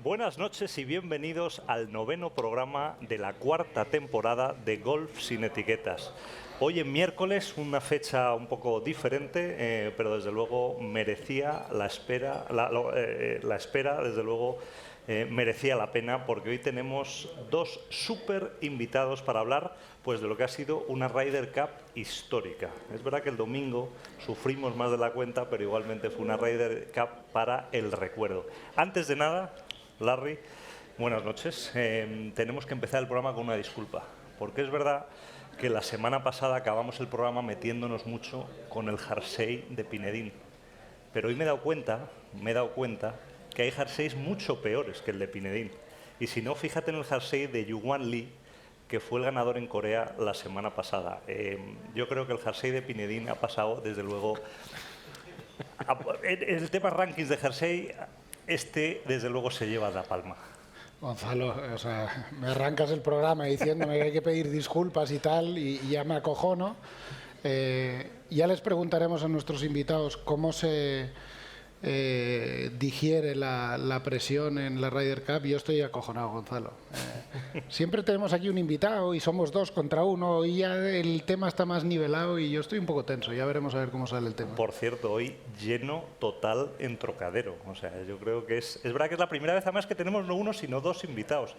Buenas noches y bienvenidos al 9º programa de la 4ª temporada de Golf sin Etiquetas. Hoy en miércoles, una fecha un poco diferente, pero desde luego merecía la espera, la espera desde luego merecía la pena, porque hoy tenemos dos súper invitados para hablar pues de lo que ha sido una Ryder Cup histórica. Es verdad que el domingo sufrimos más de la cuenta, pero igualmente fue una Ryder Cup para el recuerdo. Antes de nada, Larry, buenas noches. Tenemos que empezar el programa con una disculpa, porque es verdad que la semana pasada acabamos el programa metiéndonos mucho con el jersey de Pinedín, pero hoy me he dado cuenta que hay jerseys mucho peores que el de Pinedín. Y si no, fíjate en el jersey de Yu-Hwan Lee, que fue el ganador en Corea la semana pasada. Yo creo que el jersey de Pinedín ha pasado, desde luego, el tema rankings de jersey. Desde luego, se lleva la palma. Gonzalo, o sea, me arrancas el programa diciéndome que hay que pedir disculpas y tal, y ya me acojono. Ya les preguntaremos a nuestros invitados cómo se digiere la presión en la Ryder Cup. Yo estoy acojonado, Gonzalo. Siempre tenemos aquí un invitado y somos 2 contra 1 y ya el tema está más nivelado y yo estoy un poco tenso. Ya veremos a ver cómo sale el tema. Por cierto, hoy lleno total en Trocadero. O sea, yo creo que es verdad que es la primera vez además que tenemos no uno sino 2 invitados.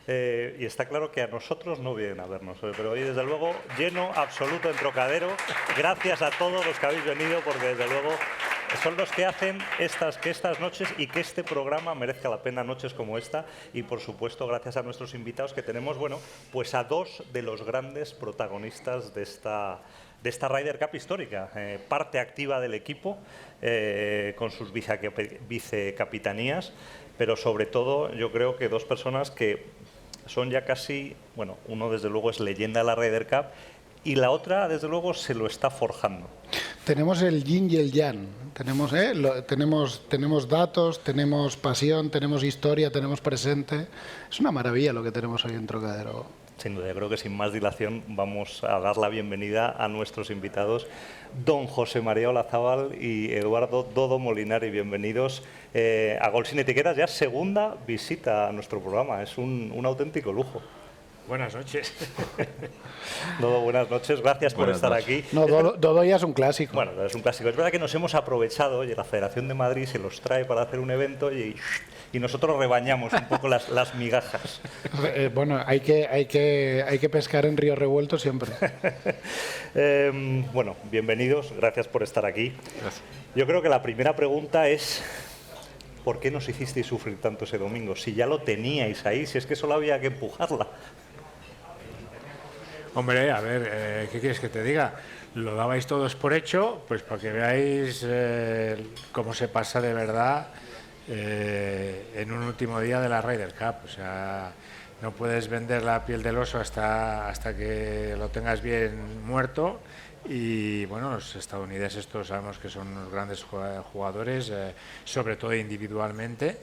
Y está claro que a nosotros no vienen a vernos, pero hoy desde luego lleno absoluto en Trocadero. Gracias a todos los que habéis venido, porque desde luego son los que hacen que estas noches y que este programa merezca la pena, noches como esta. Y por supuesto, gracias a nuestros invitados, que tenemos, bueno, pues a 2 de los grandes protagonistas de esta Ryder Cup histórica, parte activa del equipo, con sus vicecapitanías, pero sobre todo yo creo que 2 personas que son ya casi, bueno, uno desde luego es leyenda de la Ryder Cup y la otra desde luego se lo está forjando. Tenemos el yin y el yang, tenemos datos, tenemos pasión, tenemos historia, tenemos presente. Es una maravilla lo que tenemos hoy en Trocadero. Sin duda, yo creo que sin más dilación vamos a dar la bienvenida a nuestros invitados, don José María Olazábal y Eduardo Dodo Molinari. Bienvenidos a Golf sin Etiquetas, ya segunda visita a nuestro programa, es un auténtico lujo. Buenas noches. Dodo, buenas noches, gracias por estar aquí. No, Dodo ya es un clásico. Bueno, es un clásico. Es verdad que nos hemos aprovechado, oye, la Federación de Madrid se los trae para hacer un evento y nosotros rebañamos un poco las migajas. Bueno, hay que pescar en río revuelto siempre. Bueno, bienvenidos, gracias por estar aquí. Gracias. Yo creo que la primera pregunta es: ¿por qué nos hicisteis sufrir tanto ese domingo? Si ya lo teníais ahí, si es que solo había que empujarla. Hombre, a ver, ¿qué quieres que te diga? Lo dabais todos por hecho, pues para que veáis cómo se pasa de verdad en un último día de la Ryder Cup. O sea, no puedes vender la piel del oso hasta que lo tengas bien muerto. Y bueno, los estadounidenses todos sabemos que son unos grandes jugadores, sobre todo individualmente,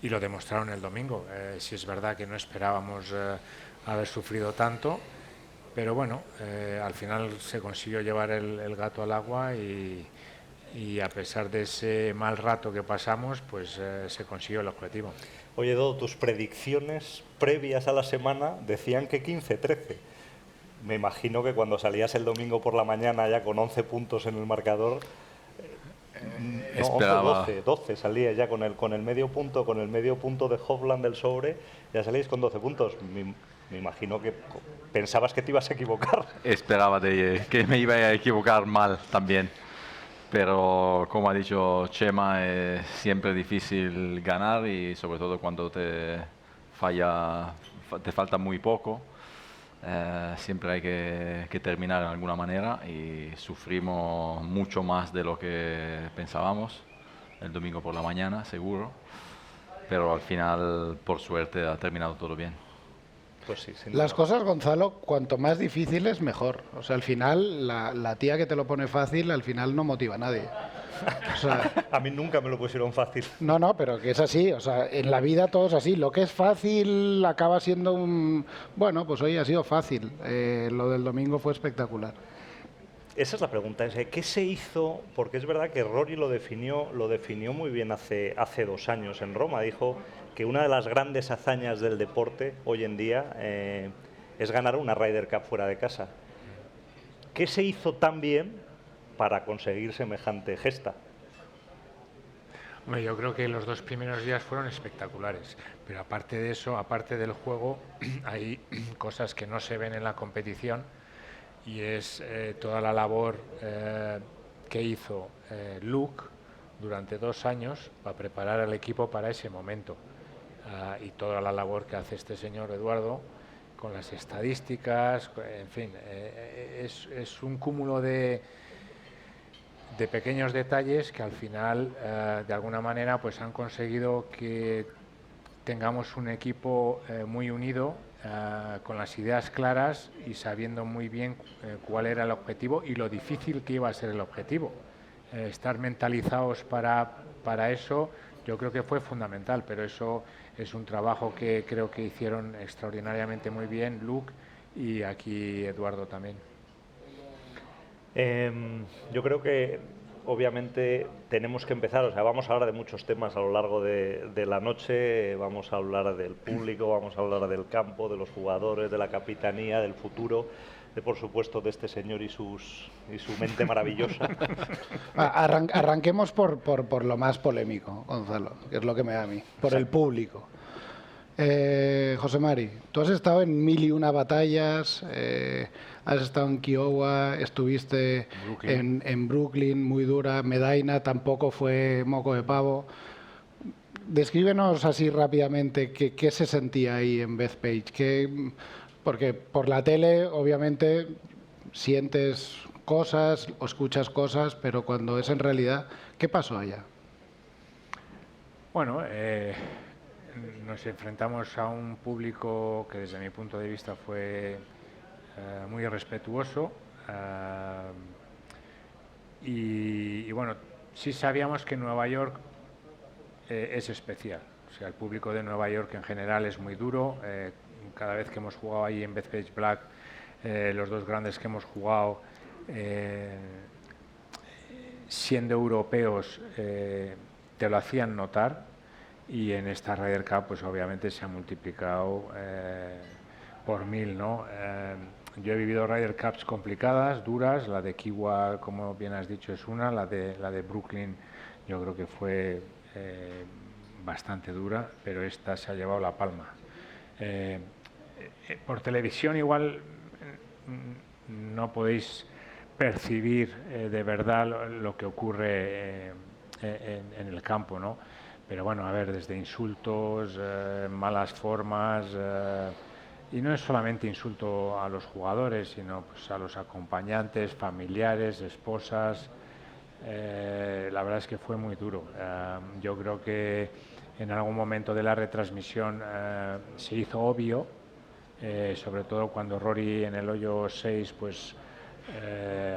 y lo demostraron el domingo. Si es verdad que no esperábamos haber sufrido tanto, pero bueno, al final se consiguió llevar el gato al agua y a pesar de ese mal rato que pasamos, pues se consiguió el objetivo. Oye, Dodo, tus predicciones previas a la semana decían que 15-13. Me imagino que cuando salías el domingo por la mañana ya con 11 puntos en el marcador, esperaba 12 salía ya con el medio punto de Hovland del sobre, ya salíais con 12 puntos. Me imagino que pensabas que te ibas a equivocar. Esperaba que me iba a equivocar mal también, pero como ha dicho Chema, es siempre difícil ganar y sobre todo cuando te falta muy poco. Siempre hay que terminar de alguna manera y sufrimos mucho más de lo que pensábamos el domingo por la mañana, seguro, pero al final, por suerte, ha terminado todo bien. Pues sí, las cosas, Gonzalo, cuanto más difíciles, mejor. O sea, al final, la tía que te lo pone fácil, al final no motiva a nadie. O sea, A mí nunca me lo pusieron fácil. no, pero que es así. O sea, en la vida todo es así. Lo que es fácil acaba siendo un... Bueno, pues hoy ha sido fácil. Lo del domingo fue espectacular. Esa es la pregunta, ¿qué se hizo? Porque es verdad que Rory lo definió muy bien hace 2 años en Roma. Dijo que una de las grandes hazañas del deporte hoy en día es ganar una Ryder Cup fuera de casa. ¿Qué se hizo tan bien para conseguir semejante gesta? Hombre, yo creo que los 2 primeros días fueron espectaculares, pero aparte de eso, aparte del juego, hay cosas que no se ven en la competición y es toda la labor que hizo Luke durante 2 años para preparar al equipo para ese momento. Y toda la labor que hace este señor Eduardo con las estadísticas, en fin, es un cúmulo de pequeños detalles que al final, de alguna manera, pues han conseguido que tengamos un equipo muy unido, con las ideas claras y sabiendo muy bien cuál era el objetivo y lo difícil que iba a ser el objetivo. Estar mentalizados para eso yo creo que fue fundamental, pero eso es un trabajo que creo que hicieron extraordinariamente muy bien Luke y aquí Eduardo también. Yo creo que obviamente tenemos que empezar, vamos a hablar de muchos temas a lo largo de la noche, vamos a hablar del público, vamos a hablar del campo, de los jugadores, de la capitanía, del futuro, por supuesto de este señor y su mente maravillosa. Arranquemos por lo más polémico, Gonzalo, que es lo que me da a mí, por el público. José Mari, tú has estado en 1001 batallas, has estado en Kiowa, estuviste en Brooklyn, muy dura, Medina tampoco fue moco de pavo. Descríbenos así rápidamente qué se sentía ahí en Bethpage, porque por la tele obviamente sientes cosas o escuchas cosas, pero cuando es en realidad, ¿qué pasó allá? Bueno, nos enfrentamos a un público que desde mi punto de vista fue muy respetuoso y bueno, sí sabíamos que Nueva York es especial. O sea, el público de Nueva York en general es muy duro. Cada vez que hemos jugado ahí en Bethpage Black, los 2 grandes que hemos jugado, siendo europeos, te lo hacían notar. Y en esta Ryder Cup pues obviamente se ha multiplicado por 1000, ¿no? Yo he vivido Ryder Cups complicadas, duras, la de Kiowa, como bien has dicho, es una, la de Brooklyn yo creo que fue bastante dura, pero esta se ha llevado la palma. Por televisión igual no podéis percibir de verdad lo que ocurre en el campo, ¿no? Pero bueno, a ver, desde insultos, malas formas, y no es solamente insulto a los jugadores, sino pues a los acompañantes, familiares, esposas. La verdad es que fue muy duro. Yo creo que en algún momento de la retransmisión se hizo obvio, sobre todo cuando Rory en el hoyo 6 pues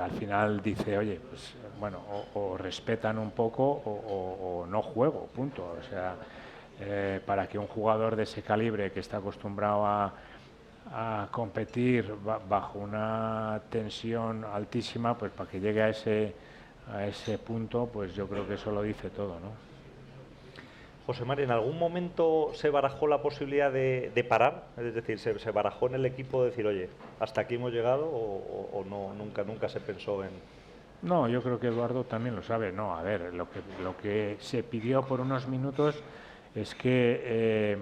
al final dice, oye, pues bueno, o respetan un poco o no juego, punto. O sea, para que un jugador de ese calibre que está acostumbrado a competir bajo una tensión altísima, pues para que llegue a ese punto, pues yo creo que eso lo dice todo, ¿no? José Mari, ¿en algún momento se barajó la posibilidad de parar? Es decir, ¿se barajó en el equipo decir, oye, hasta aquí hemos llegado o no, nunca se pensó en...? No, yo creo que Eduardo también lo sabe. No, a ver, lo que se pidió por unos minutos es que,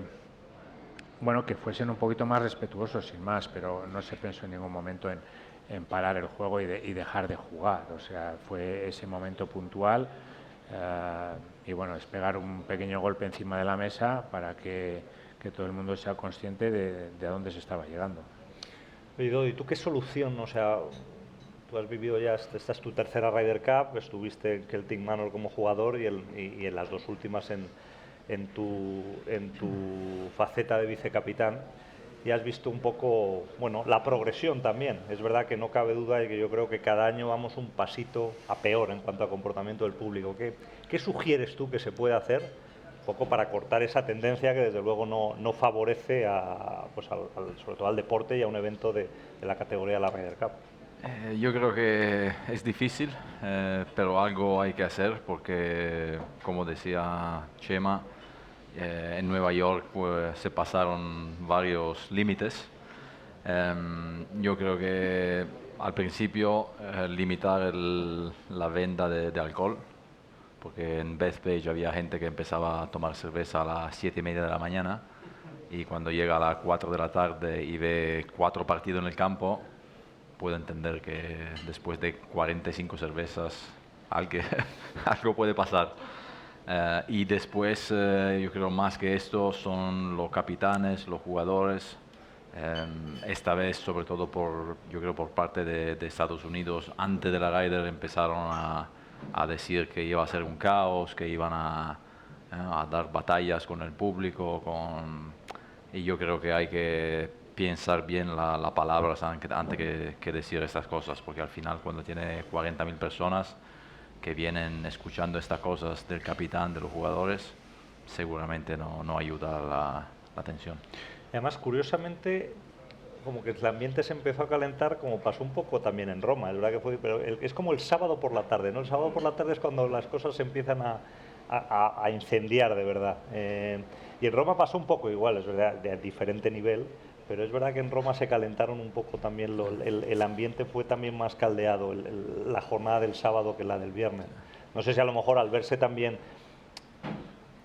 bueno, que fuesen un poquito más respetuosos, sin más, pero no se pensó en ningún momento en parar el juego y dejar de jugar. O sea, fue ese momento puntual. Y bueno, es pegar un pequeño golpe encima de la mesa para que todo el mundo sea consciente de a dónde se estaba llegando. ¿Y tú qué solución? O sea, tú has vivido ya, esta es tu tercera Ryder Cup, estuviste en Celtic Manor como jugador y en las 2 últimas en tu faceta de vicecapitán. y has visto un poco, bueno, la progresión también. Es verdad que no cabe duda de que yo creo que cada año vamos un pasito a peor en cuanto al comportamiento del público. ¿Qué sugieres tú que se puede hacer un poco para cortar esa tendencia que desde luego no favorece pues sobre todo al deporte y a un evento de la categoría de la Ryder Cup? Yo creo que es difícil, pero algo hay que hacer porque, como decía Chema, en Nueva York pues, se pasaron varios límites. Yo creo que al principio limitar la venta de alcohol, porque en Bethpage había gente que empezaba a tomar cerveza a las 7:30 de la mañana y cuando llega a las 4 de la tarde y ve 4 partidos en el campo, puede entender que después de 45 cervezas algo puede pasar. Y después, yo creo más que esto, son los capitanes, los jugadores. Esta vez, sobre todo yo creo por parte de Estados Unidos, antes de la Ryder empezaron a decir que iba a ser un caos, que iban a dar batallas con el público. Y yo creo que hay que pensar bien las palabras antes que decir estas cosas, porque al final cuando tiene 40.000 personas que vienen escuchando estas cosas del capitán, de los jugadores, seguramente no ayuda la tensión. Además, curiosamente, como que el ambiente se empezó a calentar, como pasó un poco también en Roma, es verdad que fue, pero es como el sábado por la tarde, ¿no? El sábado por la tarde es cuando las cosas se empiezan a incendiar de verdad. Y en Roma pasó un poco igual, es verdad, de diferente nivel, pero es verdad que en Roma se calentaron un poco también, el ambiente fue también más caldeado la jornada del sábado que la del viernes. No sé si a lo mejor al verse también...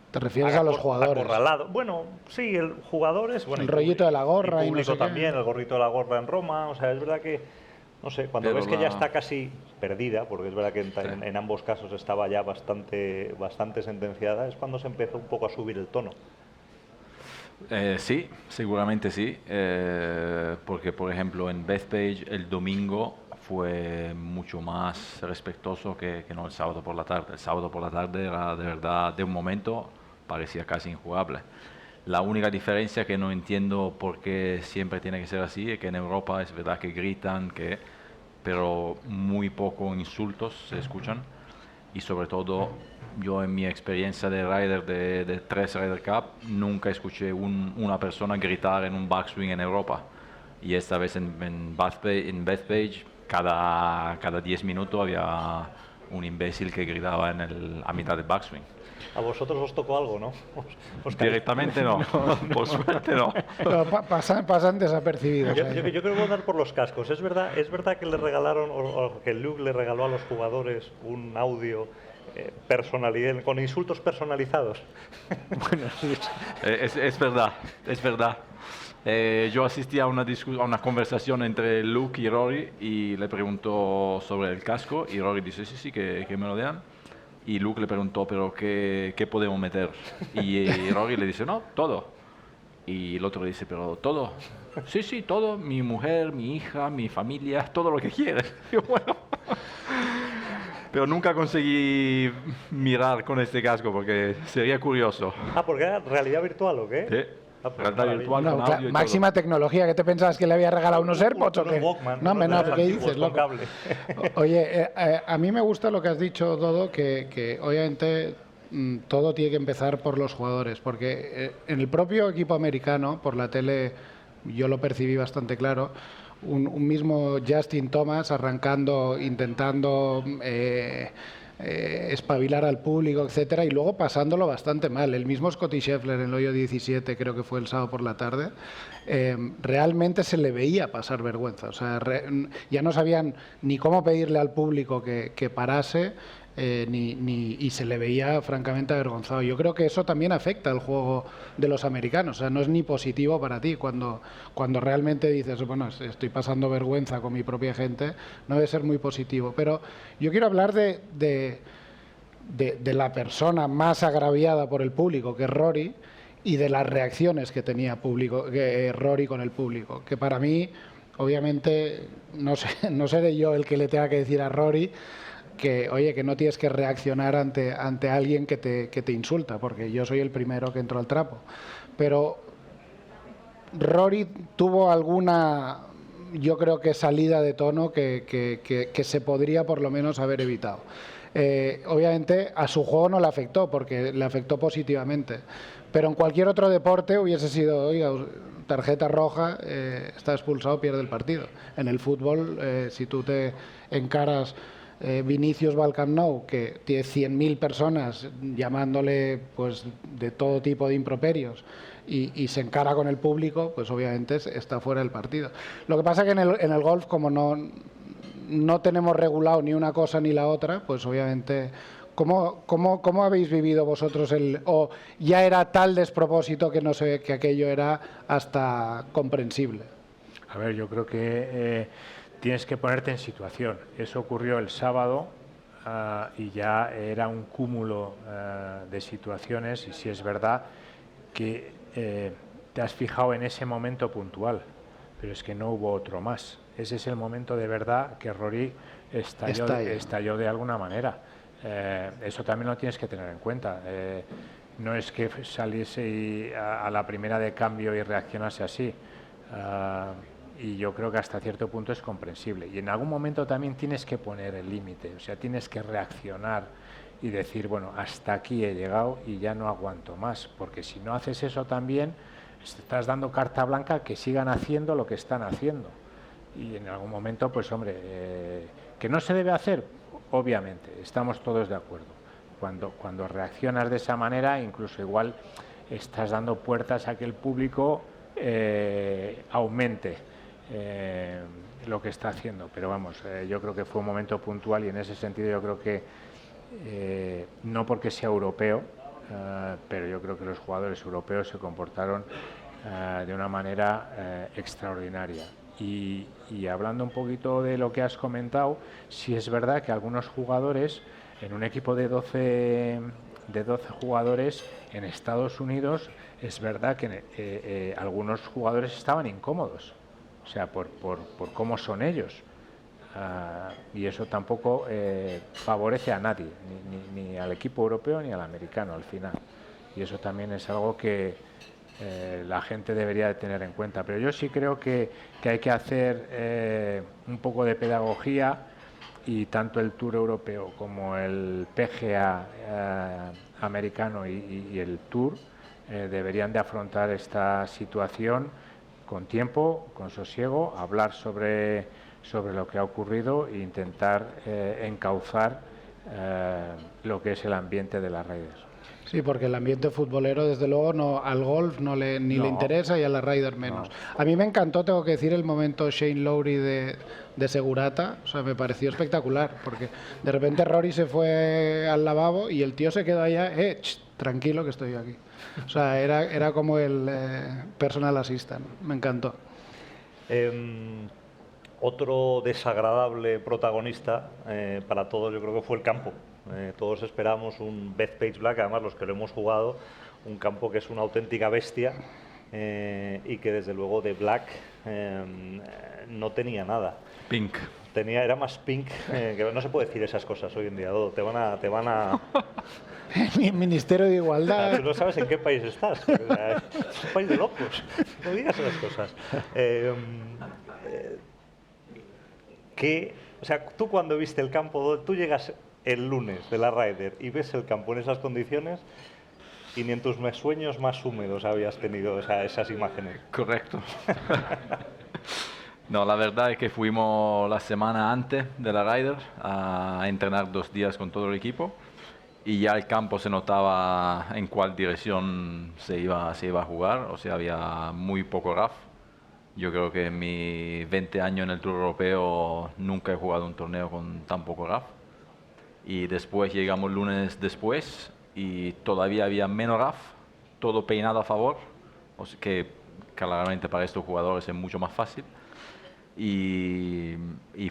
¿Te refieres a los jugadores? Acorralado. Bueno, sí, jugadores... Bueno, el rollito de la gorra y y no sé también, qué. el gorrito de la gorra en Roma, o sea, es verdad que, no sé, cuando Pero ves que ya está casi perdida, porque es verdad que Sí. en ambos casos estaba ya bastante sentenciada, es cuando se empezó un poco a subir el tono. Sí, seguramente sí, porque por ejemplo en Bethpage el domingo fue mucho más respetuoso que no el sábado por la tarde. El sábado por la tarde era de verdad, de un momento, parecía casi injugable. La única diferencia que no entiendo por qué siempre tiene que ser así es que en Europa es verdad que gritan, pero muy poco insultos se escuchan. Y sobre todo, yo en mi experiencia de rider de 3 Ryder Cup, nunca escuché una persona gritar en un backswing en Europa. Y esta vez en Bethpage, cada 10 minutos había un imbécil que gritaba a mitad del backswing. A vosotros os tocó algo, ¿no? Directamente no, por suerte no. Pero pasan desapercibidos. Yo creo que voy a dar por los cascos. Es verdad que le regalaron, o que Luke le regaló a los jugadores un audio con insultos personalizados. Bueno, sí. Es verdad, es verdad. Yo asistí a una conversación entre Luke y Rory y le preguntó sobre el casco y Rory dice sí, que me lo den. Y Luke le preguntó, pero ¿qué podemos meter? Y Rory le dice, no, todo. Y el otro le dice, pero todo. Sí, todo. Mi mujer, mi hija, mi familia, todo lo que quieres. Y bueno. Pero nunca conseguí mirar con este casco porque sería curioso. ¿Porque era realidad virtual o qué? Sí. Pues Realidad virtual con audio y máxima todo. tecnología. ¿Qué te pensabas? ¿Que le había regalado unos AirPods o qué? Walkman, No, hombre, no, unos ¿qué antiguos dices, con loco? cable. Oye, a mí me gusta lo que has dicho, Dodo, que obviamente todo tiene que empezar por los jugadores, porque en el propio equipo americano, por la tele, yo lo percibí bastante claro, un mismo Justin Thomas arrancando, intentando espabilar al público, etcétera, y luego pasándolo bastante mal. El mismo Scottie Scheffler en el hoyo 17, creo que fue el sábado por la tarde, realmente se le veía pasar vergüenza. O sea, ya no sabían ni cómo pedirle al público que parase, y se le veía francamente avergonzado. Yo creo que eso también afecta al juego de los americanos. O sea, no es ni positivo para ti cuando realmente dices, bueno, estoy pasando vergüenza con mi propia gente, no debe ser muy positivo. Pero yo quiero hablar de la persona más agraviada por el público, que es Rory, y de las reacciones que tenía Rory con el público, que para mí, obviamente, no seré yo el que le tenga que decir a Rory que, oye, que no tienes que reaccionar ante alguien que te insulta, porque yo soy el primero que entro al trapo. Pero Rory tuvo alguna, yo creo que salida de tono que se podría por lo menos haber evitado. Obviamente a su juego no le afectó, porque le afectó positivamente, pero en cualquier otro deporte hubiese sido, oiga, tarjeta roja, está expulsado, pierde el partido. En el fútbol, si tú te encaras Vinicius va al Camp Nou, que tiene 100.000 personas llamándole pues de todo tipo de improperios y se encara con el público, pues obviamente está fuera del partido. Lo que pasa que en el golf, como no tenemos regulado ni una cosa ni la otra, pues obviamente... ¿Cómo habéis vivido vosotros o ya era tal despropósito que no sé, que aquello era hasta comprensible? A ver, yo creo que tienes que ponerte en situación. Eso ocurrió el sábado y ya era un cúmulo de situaciones, y sí es verdad que te has fijado en ese momento puntual, pero es que no hubo otro más. Ese es el momento de verdad que Rory estalló de alguna manera. Eso también lo tienes que tener en cuenta. No es que saliese a la primera de cambio y reaccionase así. Y yo creo que hasta cierto punto es comprensible. Y en algún momento también tienes que poner el límite, o sea, tienes que reaccionar y decir, bueno, hasta aquí he llegado y ya no aguanto más, porque si no haces eso también, estás dando carta blanca que sigan haciendo lo que están haciendo. Y en algún momento, pues hombre, que no se debe hacer, obviamente, estamos todos de acuerdo. Cuando reaccionas de esa manera, incluso igual estás dando puertas a que el público aumente lo que está haciendo. Pero vamos, yo creo que fue un momento puntual, y en ese sentido yo creo que no porque sea europeo, pero yo creo que los jugadores europeos se comportaron de una manera extraordinaria. Y hablando un poquito de lo que has comentado, sí es verdad que algunos jugadores, en un equipo de 12 jugadores en Estados Unidos, es verdad que algunos jugadores estaban incómodos, o sea, por cómo son ellos. Y eso tampoco favorece a nadie, ni al equipo europeo ni al americano al final. Y eso también es algo que la gente debería de tener en cuenta. Pero yo sí creo que hay que hacer un poco de pedagogía, y tanto el Tour europeo como el PGA americano y el Tour deberían de afrontar esta situación con tiempo, con sosiego, hablar sobre lo que ha ocurrido e intentar encauzar lo que es el ambiente de las Raiders. Sí, porque el ambiente futbolero, desde luego, al golf le interesa, y a la Ryder menos. No. A mí me encantó, tengo que decir, el momento Shane Lowry de Segurata. O sea, me pareció espectacular, porque de repente Rory se fue al lavabo y el tío se quedó allá, tranquilo que estoy aquí. O sea, era como el personal assistant. Me encantó. Otro desagradable protagonista para todos, yo creo que fue el campo. Todos esperamos un Bethpage Black, además los que lo hemos jugado, un campo que es una auténtica bestia, y que desde luego de Black no tenía nada. Pink. Era más pink, que no se puede decir esas cosas hoy en día, te van a... Ministerio de Igualdad. Tú no sabes en qué país estás, es un país de locos, no digas esas cosas. O sea, tú cuando viste el campo, tú llegas el lunes de la Ryder y ves el campo en esas condiciones, y ni en tus sueños más húmedos habías tenido esas imágenes. Correcto. No, la verdad es que fuimos la semana antes de la Ryder a entrenar 2 días con todo el equipo, y ya el campo se notaba en cuál dirección se iba a jugar. O sea, había muy poco rough. Yo creo que en mis 20 años en el Tour Europeo nunca he jugado un torneo con tan poco rough. Y después llegamos lunes después y todavía había menos rough, todo peinado a favor, o sea que claramente para estos jugadores es mucho más fácil. Y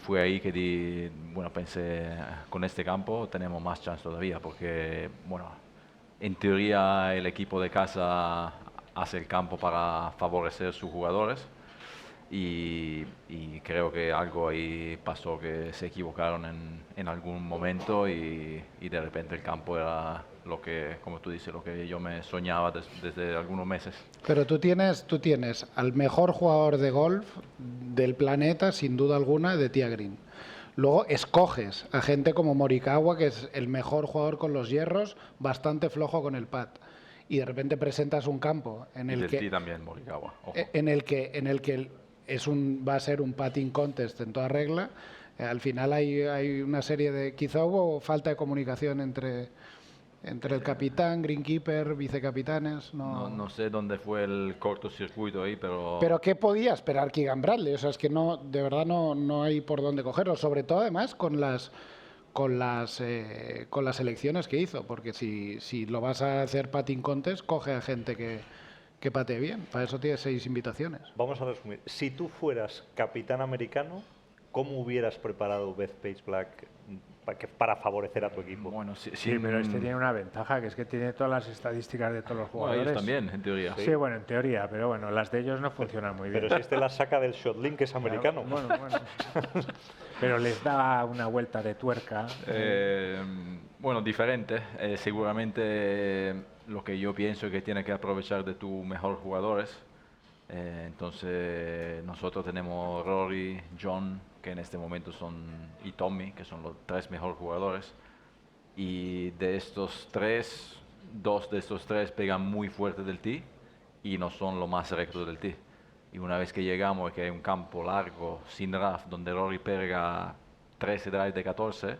fue ahí que pensé, con este campo tenemos más chance todavía, porque en teoría el equipo de casa hace el campo para favorecer a sus jugadores. Y creo que algo ahí pasó, que se equivocaron en algún momento, y de repente el campo era lo que, como tú dices, lo que yo me soñaba desde algunos meses. Pero tú tienes al mejor jugador de golf del planeta, sin duda alguna, de Tía Green. Luego escoges a gente como Morikawa, que es el mejor jugador con los hierros, bastante flojo con el pad. Y de repente presentas un campo en el que también, Morikawa, ojo. en el que va a ser un putting contest en toda regla. Al final hay una serie de... Quizá hubo falta de comunicación entre el capitán, greenkeeper, vicecapitanes. No sé dónde fue el cortocircuito ahí, pero... Pero ¿qué podía esperar Keegan Bradley? O sea, es que de verdad no hay por dónde cogerlo. Sobre todo, además, con las elecciones que hizo. Porque si lo vas a hacer putting contest, coge a gente que patee bien. Para eso tienes 6 invitaciones. Vamos a resumir. Si tú fueras capitán americano, ¿cómo hubieras preparado Bethpage Black para favorecer a tu equipo? Bueno, sí, pero este tiene una ventaja, que es que tiene todas las estadísticas de todos los jugadores. Ellos también, en teoría. Sí, bueno, en teoría, pero bueno, las de ellos no funcionan muy bien. Pero si este las saca del Shotlink, que es americano. Bueno. Pero les da una vuelta de tuerca. Bueno, diferente. Seguramente lo que yo pienso es que tiene que aprovechar de tus mejores jugadores. Entonces, nosotros tenemos Rory, John, que en este momento y Tommy, que son los 3 mejores jugadores. Y de estos 3, 2 de estos 3 pegan muy fuerte del tee y no son lo más rectos del tee. Y una vez que llegamos, que hay un campo largo, sin rough, donde Rory pega 13 drive de 14,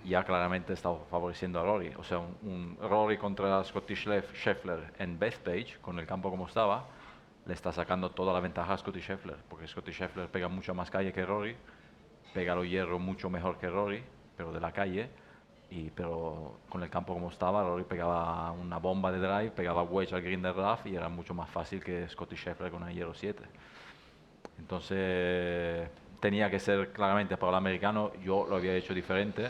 ya claramente está favoreciendo a Rory. O sea, un Rory contra Scottie Scheffler en Bethpage, con el campo como estaba, le está sacando toda la ventaja a Scottie Scheffler, porque Scottie Scheffler pega mucho más calle que Rory, pega los hierros mucho mejor que Rory, pero de la calle, pero con el campo como estaba, Rory pegaba una bomba de drive, pegaba wedge al green de rough y era mucho más fácil que Scottie Scheffler con el hierro 7. Entonces tenía que ser claramente para el americano. Yo lo había hecho diferente,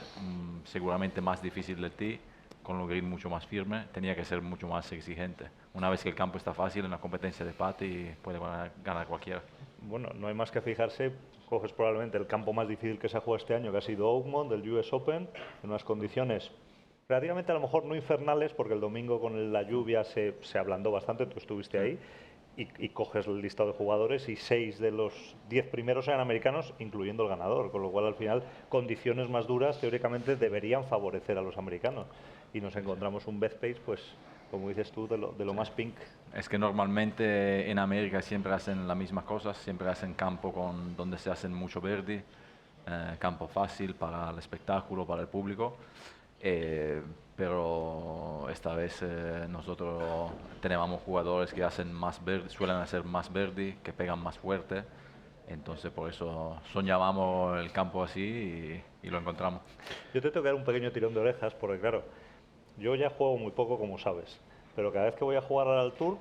seguramente más difícil del tee, con los green mucho más firme, tenía que ser mucho más exigente. Una vez que el campo está fácil en la competencia de pati, puede ganar cualquiera. Bueno, no hay más que fijarse, coges probablemente el campo más difícil que se ha jugado este año, que ha sido Oakmont, del US Open, en unas condiciones relativamente a lo mejor no infernales, porque el domingo con la lluvia se ablandó bastante, tú estuviste ahí, y coges el listado de jugadores y 6 de los 10 primeros eran americanos, incluyendo el ganador, con lo cual al final condiciones más duras teóricamente deberían favorecer a los americanos. Y nos encontramos un Bethpage, pues como dices tú, de lo más pink. Es que normalmente en América siempre hacen las mismas cosas, siempre hacen campo donde se hacen mucho verde, campo fácil para el espectáculo, para el público. Pero esta vez nosotros tenemos jugadores que hacen más verde, suelen hacer más verde, que pegan más fuerte. Entonces por eso soñábamos el campo así y lo encontramos. Yo te tengo que dar un pequeño tirón de orejas porque claro, yo ya juego muy poco como sabes, pero cada vez que voy a jugar al Tour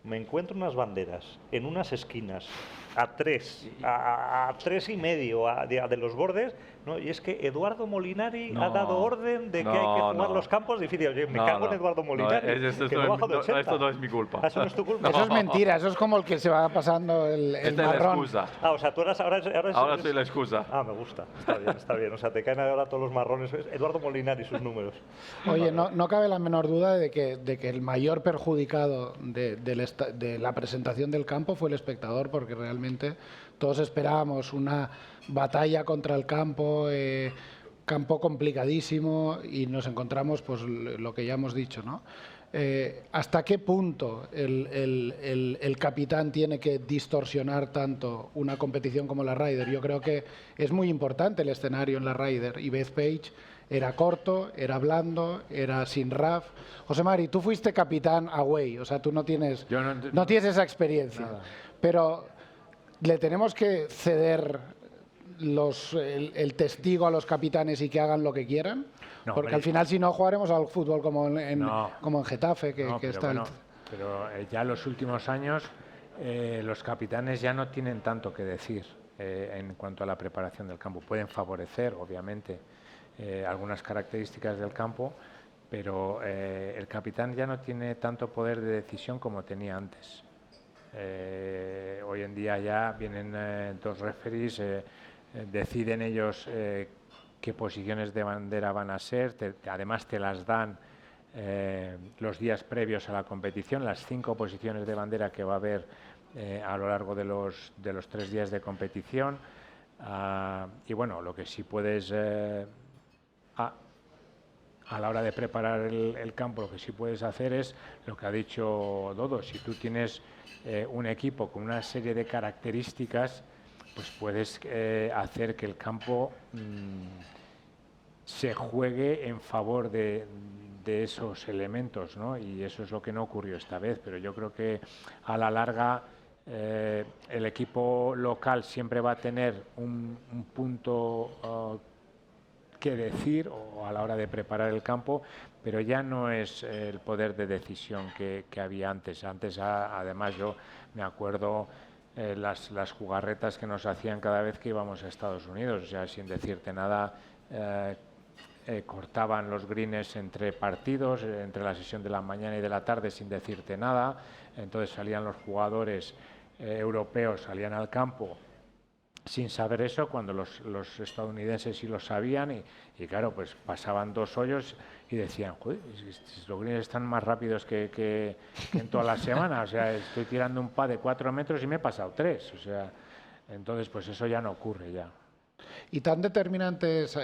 me encuentro unas banderas en unas esquinas a 3, a 3,5 de los bordes, ¿no? Y es que Eduardo Molinari ha dado orden de que hay que jugar los campos difíciles. Oye, me cago en Eduardo Molinari. Esto no es mi culpa. Eso no es tu culpa. Eso es mentira, eso es como el que se va pasando el Esta marrón. es la excusa. O sea, tú ahora soy la excusa. Me gusta. Está bien. O sea, te caen ahora todos los marrones. Eduardo Molinari y sus números. Oye, no cabe la menor duda de que el mayor perjudicado de la presentación del campo fue el espectador, porque realmente todos esperábamos una batalla contra el campo, campo complicadísimo, y nos encontramos pues lo que ya hemos dicho, ¿no? ¿Hasta qué punto el capitán tiene que distorsionar tanto una competición como la Ryder? Yo creo que es muy importante el escenario en la Ryder, y Bethpage era corto, era blando, era sin rough. José Mari, tú fuiste capitán away, o sea, tú no tienes esa experiencia. Nada. Pero le tenemos que ceder el testigo a los capitanes y que hagan lo que quieran, No, porque hombre. al final si no jugaremos al fútbol como en Getafe, que No, pero está bueno, pero ya en los últimos años los capitanes ya no tienen tanto que decir en cuanto a la preparación del campo. Pueden favorecer, obviamente, algunas características del campo, pero el capitán ya no tiene tanto poder de decisión como tenía antes. Hoy en día ya vienen 2 referees, deciden ellos qué posiciones de bandera van a ser, además te las dan los días previos a la competición, las 5 posiciones de bandera que va a haber a lo largo de los 3 días de competición. Y bueno, lo que sí puedes, a la hora de preparar el campo, lo que sí puedes hacer es lo que ha dicho Dodo. Si tú tienes un equipo con una serie de características, pues puedes hacer que el campo se juegue en favor de esos elementos, ¿no? Y eso es lo que no ocurrió esta vez, pero yo creo que a la larga el equipo local siempre va a tener un punto que decir o a la hora de preparar el campo, pero ya no es el poder de decisión que había antes. Antes, además, yo me acuerdo las jugarretas que nos hacían cada vez que íbamos a Estados Unidos, o sea, sin decirte nada, cortaban los greens entre partidos, entre la sesión de la mañana y de la tarde sin decirte nada. Entonces salían los jugadores europeos, salían al campo sin saber eso, cuando los estadounidenses sí lo sabían, y claro, pues pasaban 2 hoyos y decían, joder, si los greens están más rápidos que en toda la semana, o sea, estoy tirando un pad de 4 metros y me he pasado 3, o sea, entonces pues eso ya no ocurre ya. Y tan determinante es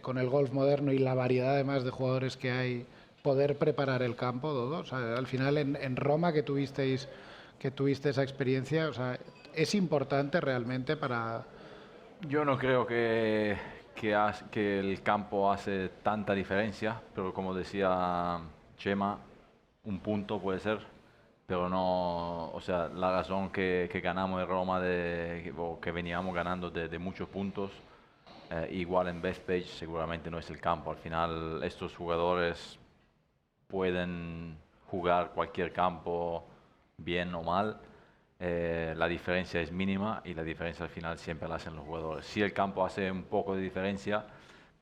con el golf moderno y la variedad además de jugadores que hay, poder preparar el campo, Dodo. O sea, al final en Roma que tuviste esa experiencia, o sea, es importante realmente para... Yo no creo que el campo hace tanta diferencia, pero como decía Chema, un punto puede ser, pero no, o sea, la razón que ganamos en Roma, o que veníamos ganando de muchos puntos, igual en Bethpage seguramente no es el campo. Al final estos jugadores pueden jugar cualquier campo bien o mal. La diferencia es mínima y la diferencia al final siempre la hacen los jugadores. Sí, el campo hace un poco de diferencia,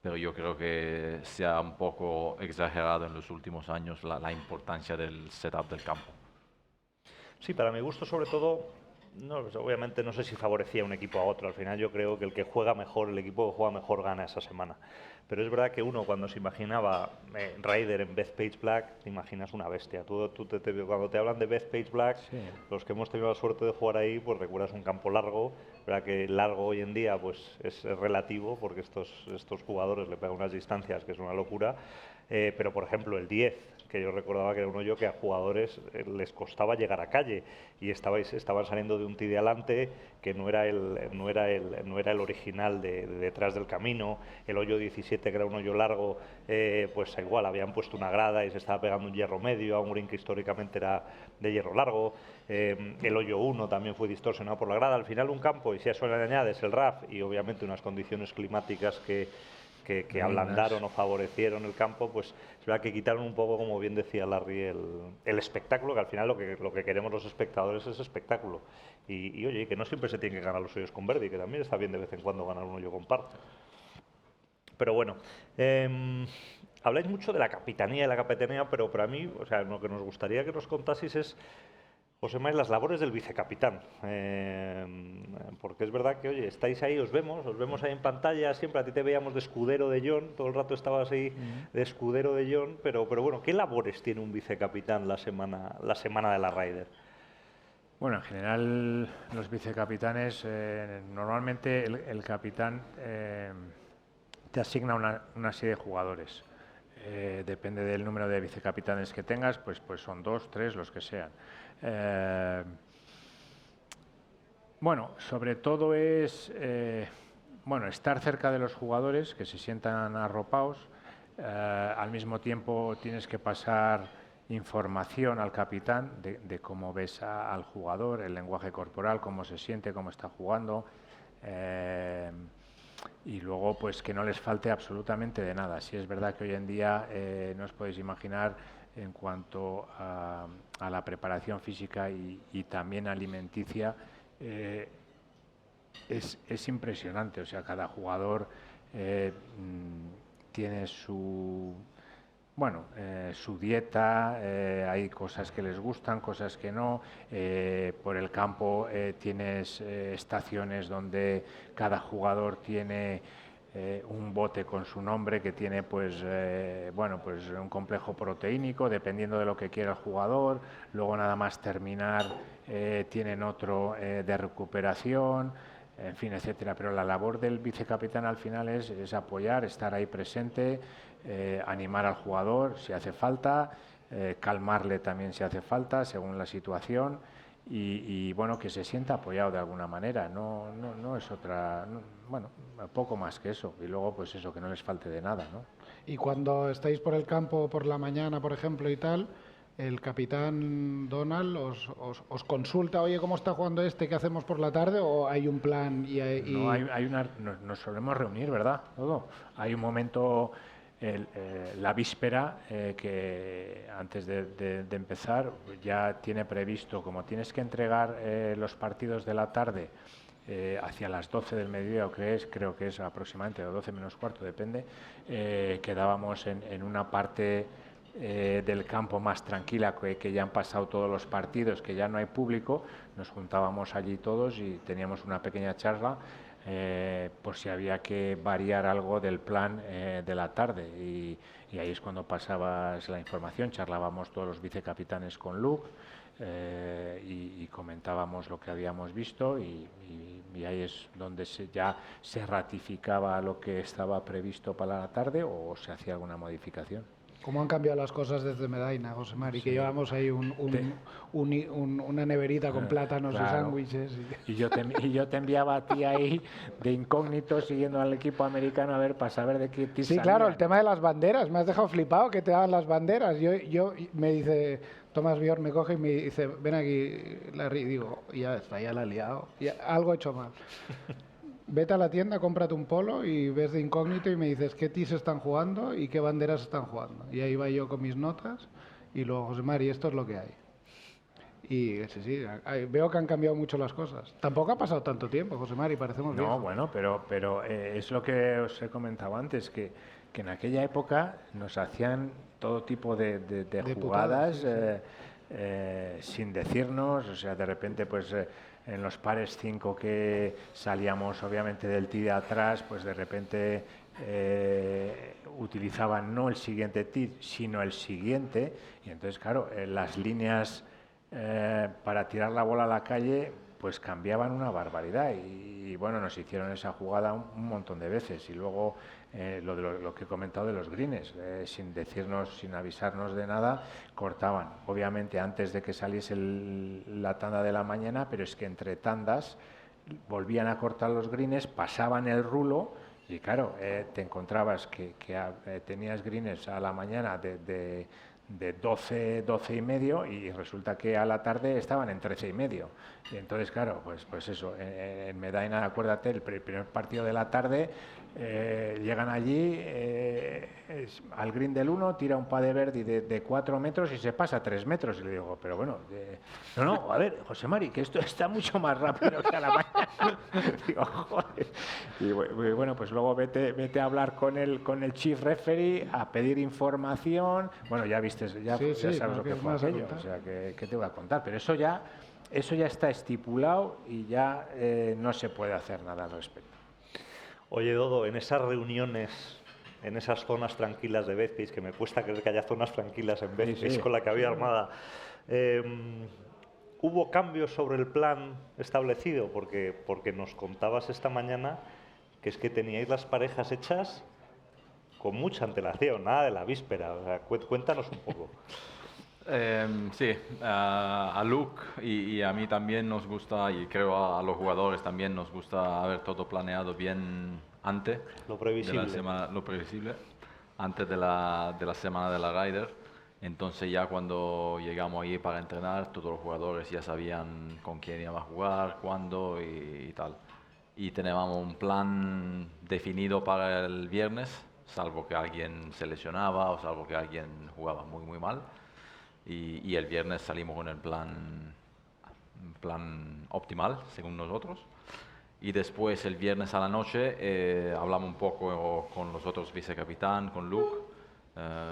pero yo creo que se ha un poco exagerado en los últimos años la importancia del setup del campo. Sí, para mi gusto sobre todo, no, pues obviamente no sé si favorecía un equipo a otro. Al final yo creo que el que juega mejor, el equipo que juega mejor gana esa semana. Pero es verdad que uno cuando se imaginaba Ryder en Bethpage Black, te imaginas una bestia. Cuando te hablan de Bethpage Black, sí, los que hemos tenido la suerte de jugar ahí, pues recuerdas un campo largo. Verdad que largo hoy en día pues es relativo, porque estos jugadores le pegan unas distancias que es una locura. Pero por ejemplo el 10, que yo recordaba que era un hoyo que a jugadores les costaba llegar a calle y estaban saliendo de un tee de adelante que no era el original de detrás del camino. El hoyo 17, que era un hoyo largo, pues igual habían puesto una grada y se estaba pegando un hierro medio a un green que históricamente era de hierro largo. El hoyo 1 también fue distorsionado por la grada. Al final un campo, y si a eso le añades el RAF y obviamente unas condiciones climáticas que ablandaron o favorecieron el campo, pues es verdad que quitaron un poco, como bien decía Larry, el espectáculo, que al final lo que queremos los espectadores es espectáculo. Y oye, que no siempre se tiene que ganar los hoyos con verde, que también está bien de vez en cuando ganar un hoyo con par. Pero bueno, habláis mucho de la capitanía, pero para mí, o sea, lo que nos gustaría que nos contaseis es, José Manuel, las labores del vicecapitán, porque es verdad que, oye, estáis ahí, os vemos ahí en pantalla, siempre a ti te veíamos de escudero de John, todo el rato estabas ahí de escudero de John, pero bueno, ¿qué labores tiene un vicecapitán la semana de la Ryder? Bueno, en general los vicecapitanes, normalmente el capitán te asigna una serie de jugadores. Depende del número de vicecapitanes que tengas, pues son 2, 3, los que sean. Bueno, sobre todo es estar cerca de los jugadores, que se sientan arropados. Al mismo tiempo tienes que pasar información al capitán de cómo ves al jugador, el lenguaje corporal, cómo se siente, cómo está jugando. Y luego pues que no les falte absolutamente de nada. Sí es verdad que hoy en día no os podéis imaginar en cuanto a la preparación física y también alimenticia, es impresionante. O sea, cada jugador tiene su dieta, hay cosas que les gustan, cosas que no. Por el campo tienes estaciones donde cada jugador tiene un bote con su nombre que tiene pues pues un complejo proteínico dependiendo de lo que quiera el jugador, luego nada más terminar tienen otro de recuperación, en fin, etcétera. Pero la labor del vicecapitán al final es apoyar, estar ahí presente, animar al jugador si hace falta, calmarle también si hace falta según la situación. Y bueno, que se sienta apoyado de alguna manera, no es otra, bueno, poco más que eso, y luego pues eso, que no les falte de nada, ¿no? Y cuando estáis por el campo por la mañana, por ejemplo, y tal, el capitán Donald os consulta, oye, ¿cómo está jugando este? ¿Qué hacemos por la tarde? ¿O hay un plan? No, nos solemos reunir, ¿verdad? Todo. Hay un momento, la víspera, que antes de empezar ya tiene previsto, como tienes que entregar los partidos de la tarde hacia las 12 del mediodía, creo que es aproximadamente, o 12 menos cuarto, depende, quedábamos en una parte del campo más tranquila, que ya han pasado todos los partidos, que ya no hay público, nos juntábamos allí todos y teníamos una pequeña charla por si había que variar algo del plan de la tarde, y ahí es cuando pasabas la información, charlábamos todos los vicecapitanes con Luke y comentábamos lo que habíamos visto, y ahí es donde ya se ratificaba lo que estaba previsto para la tarde o se hacía alguna modificación. ¿Cómo han cambiado las cosas desde Medaina, José Mari? Sí. Que llevamos ahí una neverita con plátanos, claro, y sándwiches. Y yo te enviaba a ti ahí de incógnito siguiendo al equipo americano a ver para saber de qué te Sí, claro, el tema de las banderas. Me has dejado flipado que te daban las banderas. Yo me dice, Tomás Bior me coge y me dice, ven aquí, Larry. Y digo, ya está, ya la he liado. Algo he hecho mal. Vete a la tienda, cómprate un polo y ves de incógnito y me dices qué tees están jugando y qué banderas están jugando. Y ahí va yo con mis notas y luego, José Mari, esto es lo que hay. Y sí, veo que han cambiado mucho las cosas. Tampoco ha pasado tanto tiempo, José Mari, parecemos viejos. No, bueno, pero es lo que os he comentado antes, que en aquella época nos hacían todo tipo de jugadas putadas, sí. Sin decirnos, o sea, de repente pues en los pares 5 que salíamos obviamente del tee de atrás, pues de repente utilizaban no el siguiente tee, sino el siguiente, y entonces claro, las líneas para tirar la bola a la calle pues cambiaban una barbaridad, y bueno, nos hicieron esa jugada un montón de veces, y luego lo que he comentado de los greens, sin decirnos, sin avisarnos de nada, cortaban, obviamente antes de que saliese la tanda de la mañana, pero es que entre tandas volvían a cortar los greens, pasaban el rulo, y claro, te encontrabas que tenías greens a la mañana de 12 y medio, y resulta que a la tarde estaban en 13 y medio. Y entonces, claro, pues eso, en Medaina, acuérdate, el primer partido de la tarde, llegan allí, al green del 1, tira un pad de birdie de 4 metros y se pasa a 3 metros. Y le digo, pero bueno, no, a ver, José Mari, que esto está mucho más rápido que a la mañana. Digo, joder. Y bueno, pues luego vete a hablar con el chief referee, a pedir información. Bueno, ya viste, ya sabes lo que fue aquello, o sea, ¿qué te voy a contar? Pero eso ya está estipulado y ya no se puede hacer nada al respecto. Oye, Dodo, en esas reuniones, en esas zonas tranquilas de Bethpage, que me cuesta creer que haya zonas tranquilas en Bethpage con la que había armada, ¿hubo cambios sobre el plan establecido? Porque nos contabas esta mañana que es que teníais las parejas hechas con mucha antelación, nada de la víspera. O sea, cuéntanos un poco. Sí, a Luke y a mí también nos gusta, y creo a los jugadores también nos gusta haber todo planeado bien antes. Lo previsible. Lo previsible, antes de la semana de la Ryder. Entonces ya cuando llegamos ahí para entrenar, todos los jugadores ya sabían con quién iban a jugar, cuándo y tal. Y teníamos un plan definido para el viernes, salvo que alguien se lesionaba o salvo que alguien jugaba muy, muy mal. Y el viernes salimos con el plan optimal, según nosotros. Y después, el viernes a la noche, hablamos un poco con los otros vicecapitán, con Luke,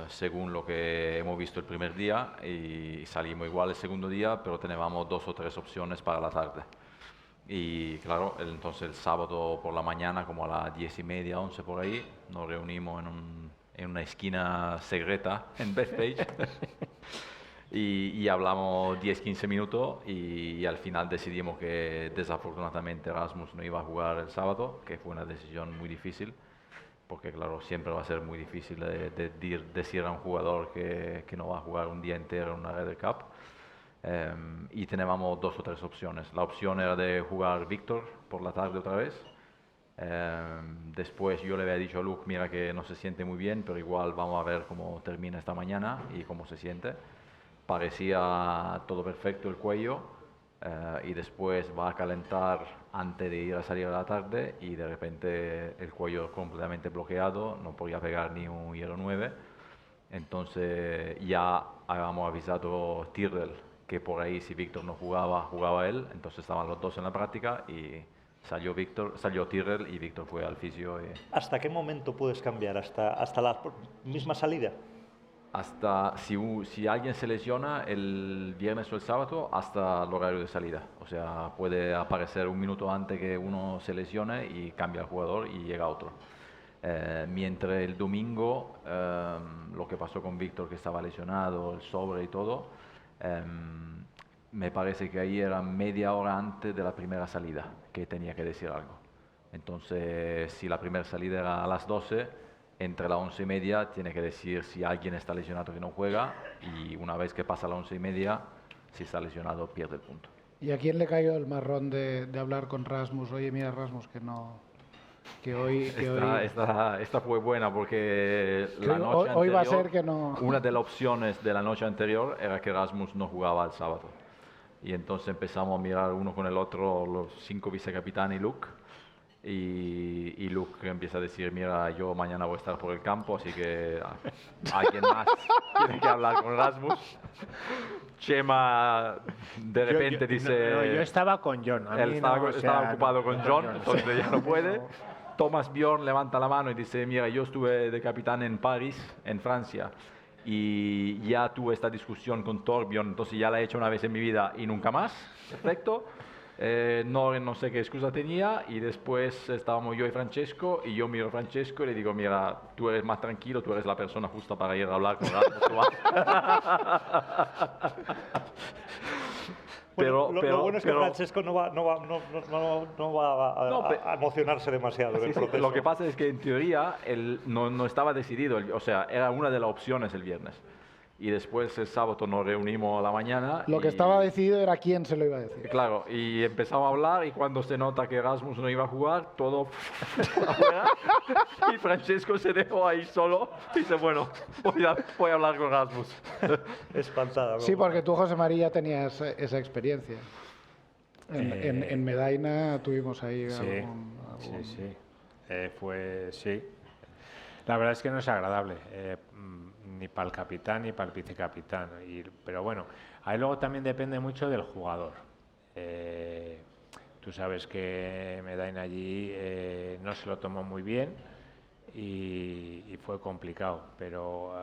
según lo que hemos visto el primer día, y salimos igual el segundo día, pero teníamos 2 o 3 opciones para la tarde. Y claro, entonces el sábado por la mañana, como a las 10:30, 11 por ahí, nos reunimos en una esquina secreta en Bethpage y hablamos 10-15 minutos y al final decidimos que desafortunadamente Rasmus no iba a jugar el sábado, que fue una decisión muy difícil, porque claro, siempre va a ser muy difícil decir a un jugador que no va a jugar un día entero en una Ryder Cup. Y teníamos 2 o 3 opciones. La opción era de jugar Víctor por la tarde otra vez. Después yo le había dicho a Luke, mira que no se siente muy bien, pero igual vamos a ver cómo termina esta mañana y cómo se siente. Parecía todo perfecto el cuello y después va a calentar antes de ir a salir a la tarde y de repente el cuello completamente bloqueado, no podía pegar ni un hierro 9. Entonces ya habíamos avisado Tyrrell que por ahí si Víctor no jugaba, jugaba él, entonces estaban los dos en la práctica y salió Tyrrell y Víctor fue al fisio. ¿Hasta qué momento puedes cambiar? ¿Hasta la misma salida? Hasta si alguien se lesiona el viernes o el sábado, hasta el horario de salida. O sea, puede aparecer un minuto antes que uno se lesione y cambia el jugador y llega otro. Mientras el domingo, lo que pasó con Víctor, que estaba lesionado, el sobre y todo, me parece que ahí era media hora antes de la primera salida que tenía que decir algo. Entonces, si la primera salida era a las 12, entre las 11:30 tiene que decir si alguien está lesionado que no juega y una vez que pasa las 11:30, si está lesionado pierde el punto. ¿Y a quién le cayó el marrón de hablar con Rasmus? Oye, mira Rasmus, que hoy Esta fue buena porque la noche hoy anterior, va a ser que no. una de las opciones de la noche anterior era que Rasmus no jugaba el sábado. Y entonces empezamos a mirar uno con el otro, los 5 vicecapitanes y Luke. Y Luke empieza a decir, mira, yo mañana voy a estar por el campo, así que alguien más tiene que hablar con Rasmus. Chema de repente dice... No, yo estaba con John. Él estaba ocupado con John, entonces ya no puede. Thomas Bjorn levanta la mano y dice, mira, yo estuve de capitán en París, en Francia, y ya tuve esta discusión con Torbjörn, entonces ya la he hecho una vez en mi vida y nunca más. Perfecto. No sé qué excusa tenía y después estábamos yo y Francesco y yo miro a Francesco y le digo, mira, tú eres más tranquilo, tú eres la persona justa para ir a hablar con Rasmus. Lo bueno es que Francesco no va a emocionarse demasiado en el proceso. Lo que pasa es que en teoría él no estaba decidido, o sea, era una de las opciones el viernes. Y después el sábado nos reunimos a la mañana. Lo que estaba decidido era quién se lo iba a decir. Claro, y empezamos a hablar y cuando se nota que Rasmus no iba a jugar, todo afuera. Y Francesco se dejó ahí solo y dice, bueno, voy a hablar con Rasmus. Espantada. Sí, porque tú, José María, tenías esa experiencia. En Medaina tuvimos ahí algún... Sí. Sí. La verdad es que no es agradable. Ni para el capitán ni para el vicecapitán. Pero bueno, ahí luego también depende mucho del jugador. Tú sabes que Medaina allí no se lo tomó muy bien y fue complicado. Pero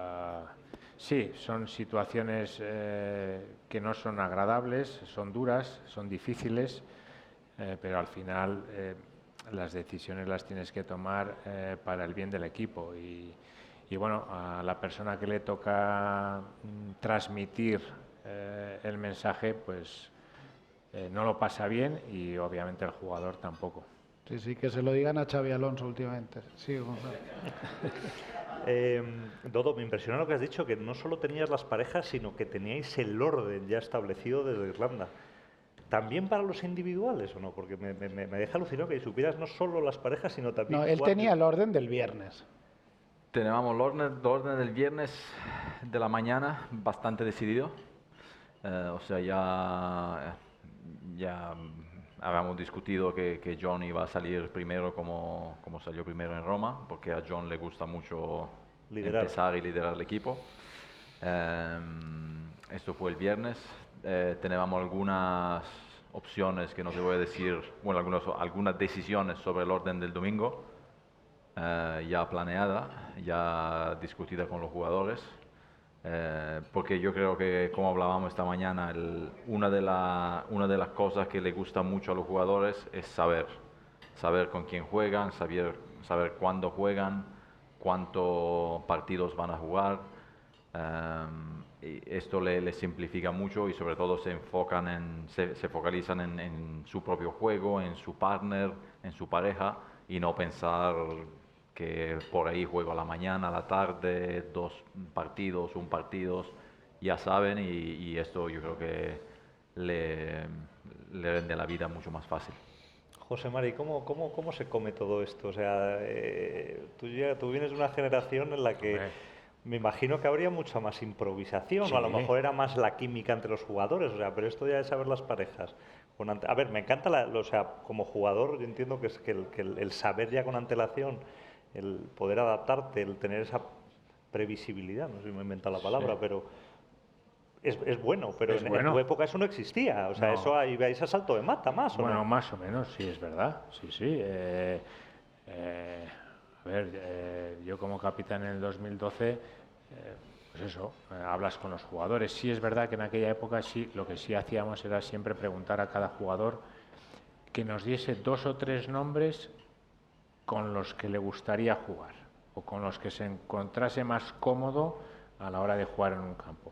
sí, son situaciones que no son agradables, son duras, son difíciles, pero al final las decisiones las tienes que tomar para el bien del equipo. Y bueno, a la persona que le toca transmitir el mensaje, pues no lo pasa bien y obviamente el jugador tampoco. Sí, que se lo digan a Xabi Alonso últimamente. Sí, Gonzalo. Dodo, me impresiona lo que has dicho, que no solo tenías las parejas, sino que teníais el orden ya establecido desde Irlanda. ¿También para los individuales o no? Porque me deja alucinado que supieras no solo las parejas, sino también... No, él tenía el orden del viernes. Teníamos el orden del viernes de la mañana bastante decidido. O sea, ya habíamos discutido que John iba a salir primero como salió primero en Roma, porque a John le gusta mucho empezar y liderar el equipo. Esto fue el viernes. Teníamos algunas opciones que no te voy a decir, bueno, algunas decisiones sobre el orden del domingo. Ya planeada, ya discutida con los jugadores. Porque yo creo que, como hablábamos esta mañana, una de las cosas que le gusta mucho a los jugadores es saber con quién juegan, saber cuándo juegan, cuántos partidos van a jugar. Y esto le simplifica mucho y sobre todo se focalizan en su propio juego, en su partner, en su pareja, y no pensar que por ahí juego a la mañana, a la tarde, 2 partidos, 1 partido, ya saben, y esto yo creo que le rende la vida mucho más fácil. José Mari, ¿cómo se come todo esto? O sea, tú vienes de una generación en la que Hombre. me imagino que habría mucha más improvisación, Sí. o a lo mejor era más la química entre los jugadores, o sea, pero esto ya es saber las parejas. A ver, me encanta, o sea, como jugador yo entiendo que el saber ya con antelación, el poder adaptarte, el tener esa previsibilidad, no sé si me he inventado la palabra, Sí. pero es bueno, pero Es en bueno. tu época eso no existía, o sea, No. eso ahí veis a salto de mata más, ¿o Bueno, no? más o menos, sí, es verdad. Sí. A ver, yo como capitán en el 2012, pues eso, hablas con los jugadores. Sí es verdad que en aquella época sí, lo que sí hacíamos era siempre preguntar a cada jugador que nos diese 2 o 3 nombres con los que le gustaría jugar o con los que se encontrase más cómodo a la hora de jugar en un campo.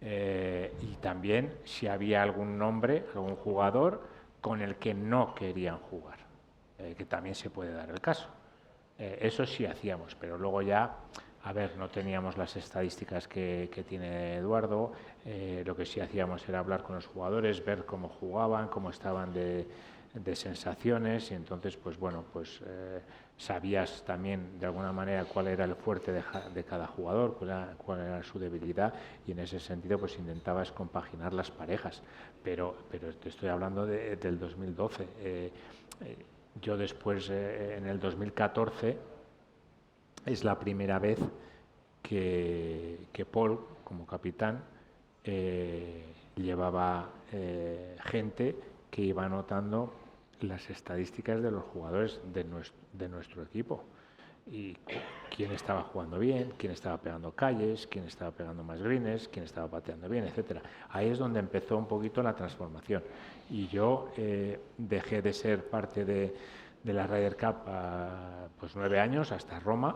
Y también si había algún nombre, algún jugador con el que no querían jugar, que también se puede dar el caso. Eso sí hacíamos, pero luego ya, a ver, no teníamos las estadísticas que tiene Eduardo. Lo que sí hacíamos era hablar con los jugadores, ver cómo jugaban, cómo estaban de sensaciones, y entonces pues bueno, pues sabías también de alguna manera cuál era el fuerte de cada jugador, cuál era su debilidad, y en ese sentido pues intentabas compaginar las parejas, pero te estoy hablando del 2012. Yo después, en el 2014, es la primera vez que Paul, como capitán, llevaba gente que iba anotando las estadísticas de los jugadores de nuestro equipo. Y quién estaba jugando bien, quién estaba pegando calles, quién estaba pegando más greens, quién estaba pateando bien, etcétera. Ahí es donde empezó un poquito la transformación. Y yo dejé de ser parte de la Ryder Cup pues 9 años, hasta Roma,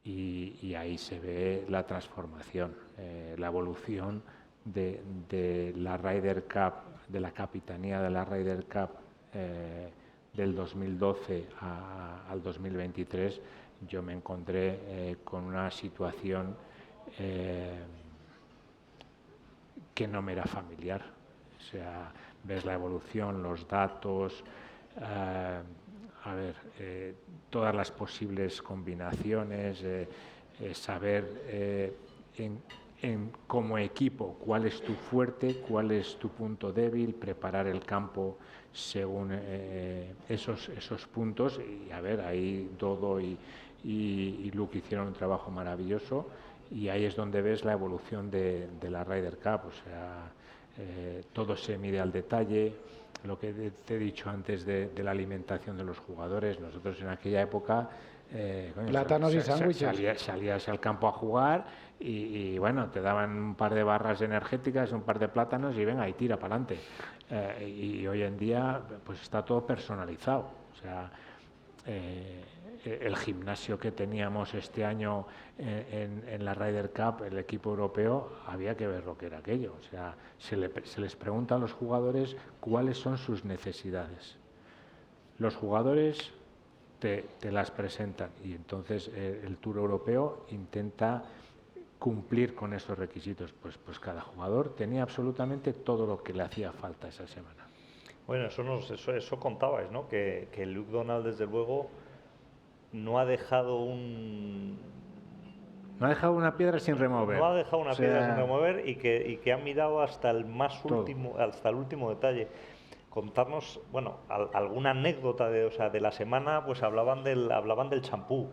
y ahí se ve la transformación, la evolución de la Ryder Cup, de la capitanía de la Ryder Cup del 2012 al 2023. Yo me encontré con una situación que no me era familiar. O sea, ves la evolución, los datos, todas las posibles combinaciones, saber como equipo cuál es tu fuerte, cuál es tu punto débil, preparar el campo según esos puntos. Y a ver, ahí Dodo y Luke hicieron un trabajo maravilloso, y ahí es donde ves la evolución de la Ryder Cup. O sea, todo se mide al detalle. Lo que te he dicho antes de la alimentación de los jugadores, nosotros en aquella época plátanos y sándwiches. Salías al campo a jugar y bueno, te daban un par de barras energéticas, un par de plátanos y venga, y tira para adelante. Y hoy en día pues está todo personalizado. O sea, el gimnasio que teníamos este año en la Ryder Cup, el equipo europeo, había que ver lo que era aquello. O sea, se les pregunta a los jugadores cuáles son sus necesidades. Los jugadores te las presentan, y entonces el Tour Europeo intenta cumplir con esos requisitos. Pues cada jugador tenía absolutamente todo lo que le hacía falta esa semana. Bueno, eso contabais, ¿no? Que Luke Donald, desde luego, no ha dejado una piedra sin remover. No ha dejado una piedra sin remover, y que ha mirado hasta el último detalle. Contarnos, bueno, alguna anécdota de la semana. Pues hablaban del champú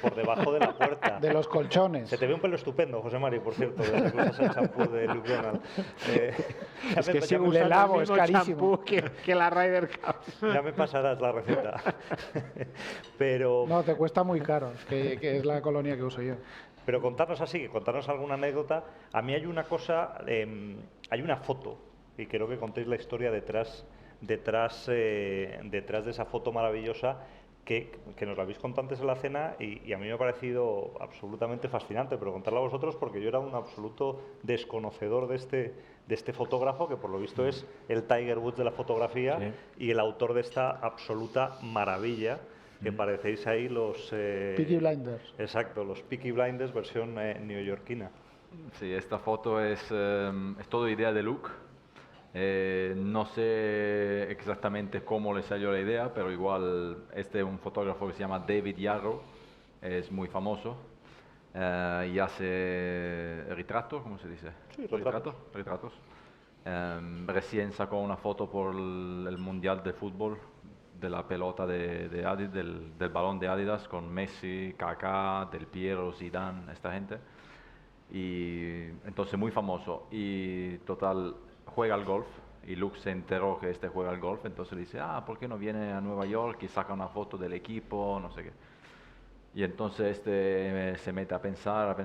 por debajo de la puerta. De los colchones. Se te ve un pelo estupendo, José Mari, por cierto, de que usas el champú de Luke Donald. Es que si le lavo, es carísimo. Que la Ryder Cup. Ya me pasarás la receta. Pero no, te cuesta muy caro, que es la colonia que uso yo. Pero contarnos así, contarnos alguna anécdota. A mí hay una cosa, hay una foto, y creo que contéis la historia detrás de esa foto maravillosa que nos la habéis contado antes en la cena y a mí me ha parecido absolutamente fascinante, pero contarla a vosotros porque yo era un absoluto desconocedor de este fotógrafo que por lo visto es el Tiger Woods de la fotografía y el autor de esta absoluta maravilla que parecéis ahí los... Peaky Blinders. Exacto, los Peaky Blinders versión neoyorquina. Sí, esta foto es todo idea de Luke. No sé exactamente cómo le salió la idea, pero igual un fotógrafo que se llama David Yarrow, es muy famoso y hace retratos, ¿cómo se dice? Sí, retratos. Retratos. Recién sacó una foto por el Mundial de Fútbol de la pelota de Adidas, del balón de Adidas con Messi, Kaká, Del Piero, Zidane, esta gente. Y entonces muy famoso y total juega al golf y Luke se enteró que juega al golf, entonces le dice, ¿por qué no viene a Nueva York y saca una foto del equipo, no sé qué? Y entonces se mete a pensar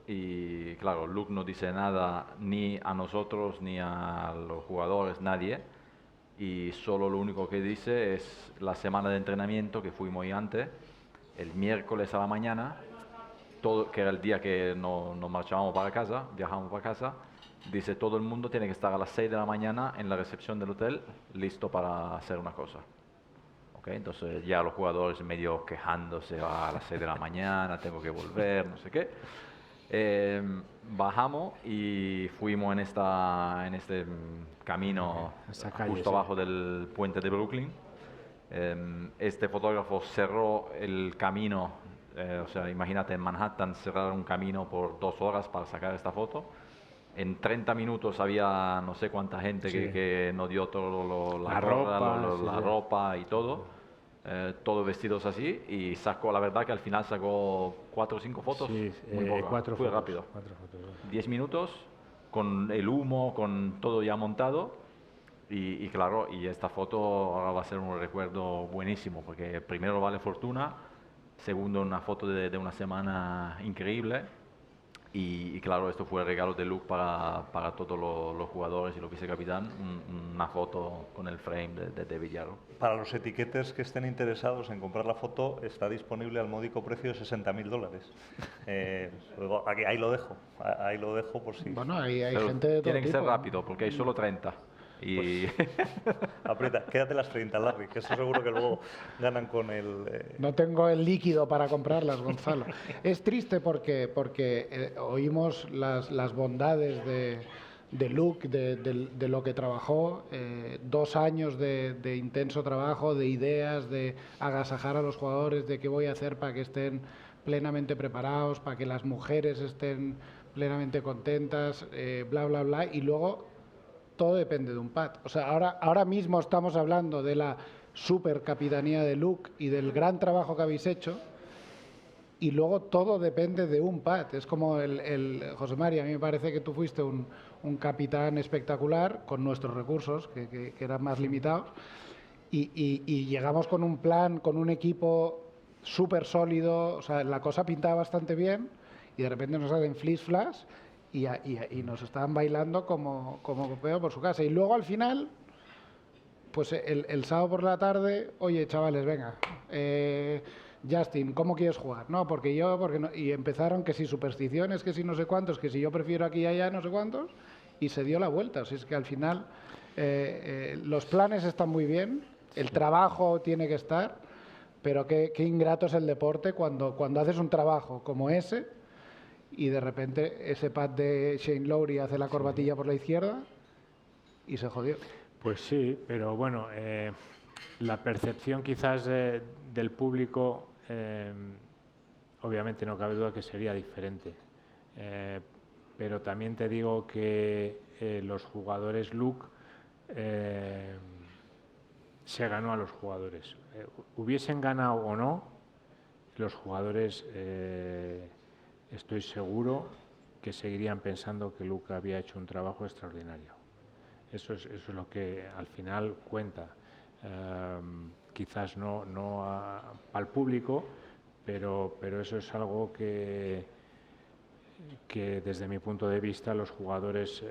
y claro, Luke no dice nada ni a nosotros ni a los jugadores, nadie, y solo lo único que dice es la semana de entrenamiento que fuimos hoy antes, el miércoles a la mañana, que era el día que nos marchábamos para casa, viajamos para casa, dice todo el mundo tiene que estar a las 6 de la mañana en la recepción del hotel, listo para hacer una cosa. ¿Okay? Entonces ya los jugadores medio quejándose, a las 6 de la mañana, tengo que volver, no sé qué. Bajamos y fuimos en este camino calle, justo abajo del puente de Brooklyn. Este fotógrafo cerró el camino, o sea, imagínate en Manhattan cerrar un camino por 2 horas para sacar esta foto. En 30 minutos había no sé cuánta gente que nos dio todo la ropa y todo, todos vestidos así, y la verdad que al final sacó 4 o 5 fotos, muy poco, fue rápido. 10 minutos con el humo, con todo ya montado, y claro, y esta foto ahora va a ser un recuerdo buenísimo, porque primero vale fortuna, segundo una foto de una semana increíble. Y claro, esto fue el regalo de Luke para todos los jugadores y los vicecapitán, una foto con el frame de David Yarrow. Para los etiquetes que estén interesados en comprar la foto, está disponible al módico precio de $60.000. Ahí lo dejo por si... Bueno, hay Pero gente de todo tiene que ser tipo. rápido, porque hay solo 30. Y Aprieta, quédate las 30, Larry, que eso seguro que luego ganan con el... No tengo el líquido para comprarlas, Gonzalo. Es triste porque oímos las bondades de Luke, de lo que trabajó, 2 años de intenso trabajo, de ideas, de agasajar a los jugadores, de qué voy a hacer para que estén plenamente preparados, para que las mujeres estén plenamente contentas, bla, bla, bla, y luego todo depende de un pad. O sea, ahora mismo estamos hablando de la super capitanía de Luke y del gran trabajo que habéis hecho, y luego todo depende de un pad. Es como el José María, a mí me parece que tú fuiste un capitán espectacular con nuestros recursos, que eran más limitados, y llegamos con un plan, con un equipo súper sólido, o sea, la cosa pintaba bastante bien, y de repente nos hacen flash y nos estaban bailando como copeo por su casa. Y luego al final, pues el sábado por la tarde, oye chavales, venga, Justin, ¿cómo quieres jugar? No, porque no. Y empezaron que si supersticiones, que si no sé cuántos, que si yo prefiero aquí y allá, no sé cuántos, y se dio la vuelta. O sea, es que al final los planes están muy bien, el trabajo tiene que estar, pero qué ingrato es el deporte cuando haces un trabajo como ese y de repente ese pad de Shane Lowry hace la corbatilla por la izquierda y se jodió. Pues sí, pero bueno, la percepción quizás del público, obviamente no cabe duda que sería diferente. Pero también te digo que los jugadores Luke se ganó a los jugadores. Hubiesen ganado o no, los jugadores estoy seguro que seguirían pensando que Luke había hecho un trabajo extraordinario. Eso es lo que al final cuenta. Quizás no al público, pero eso es algo que que desde mi punto de vista los jugadores,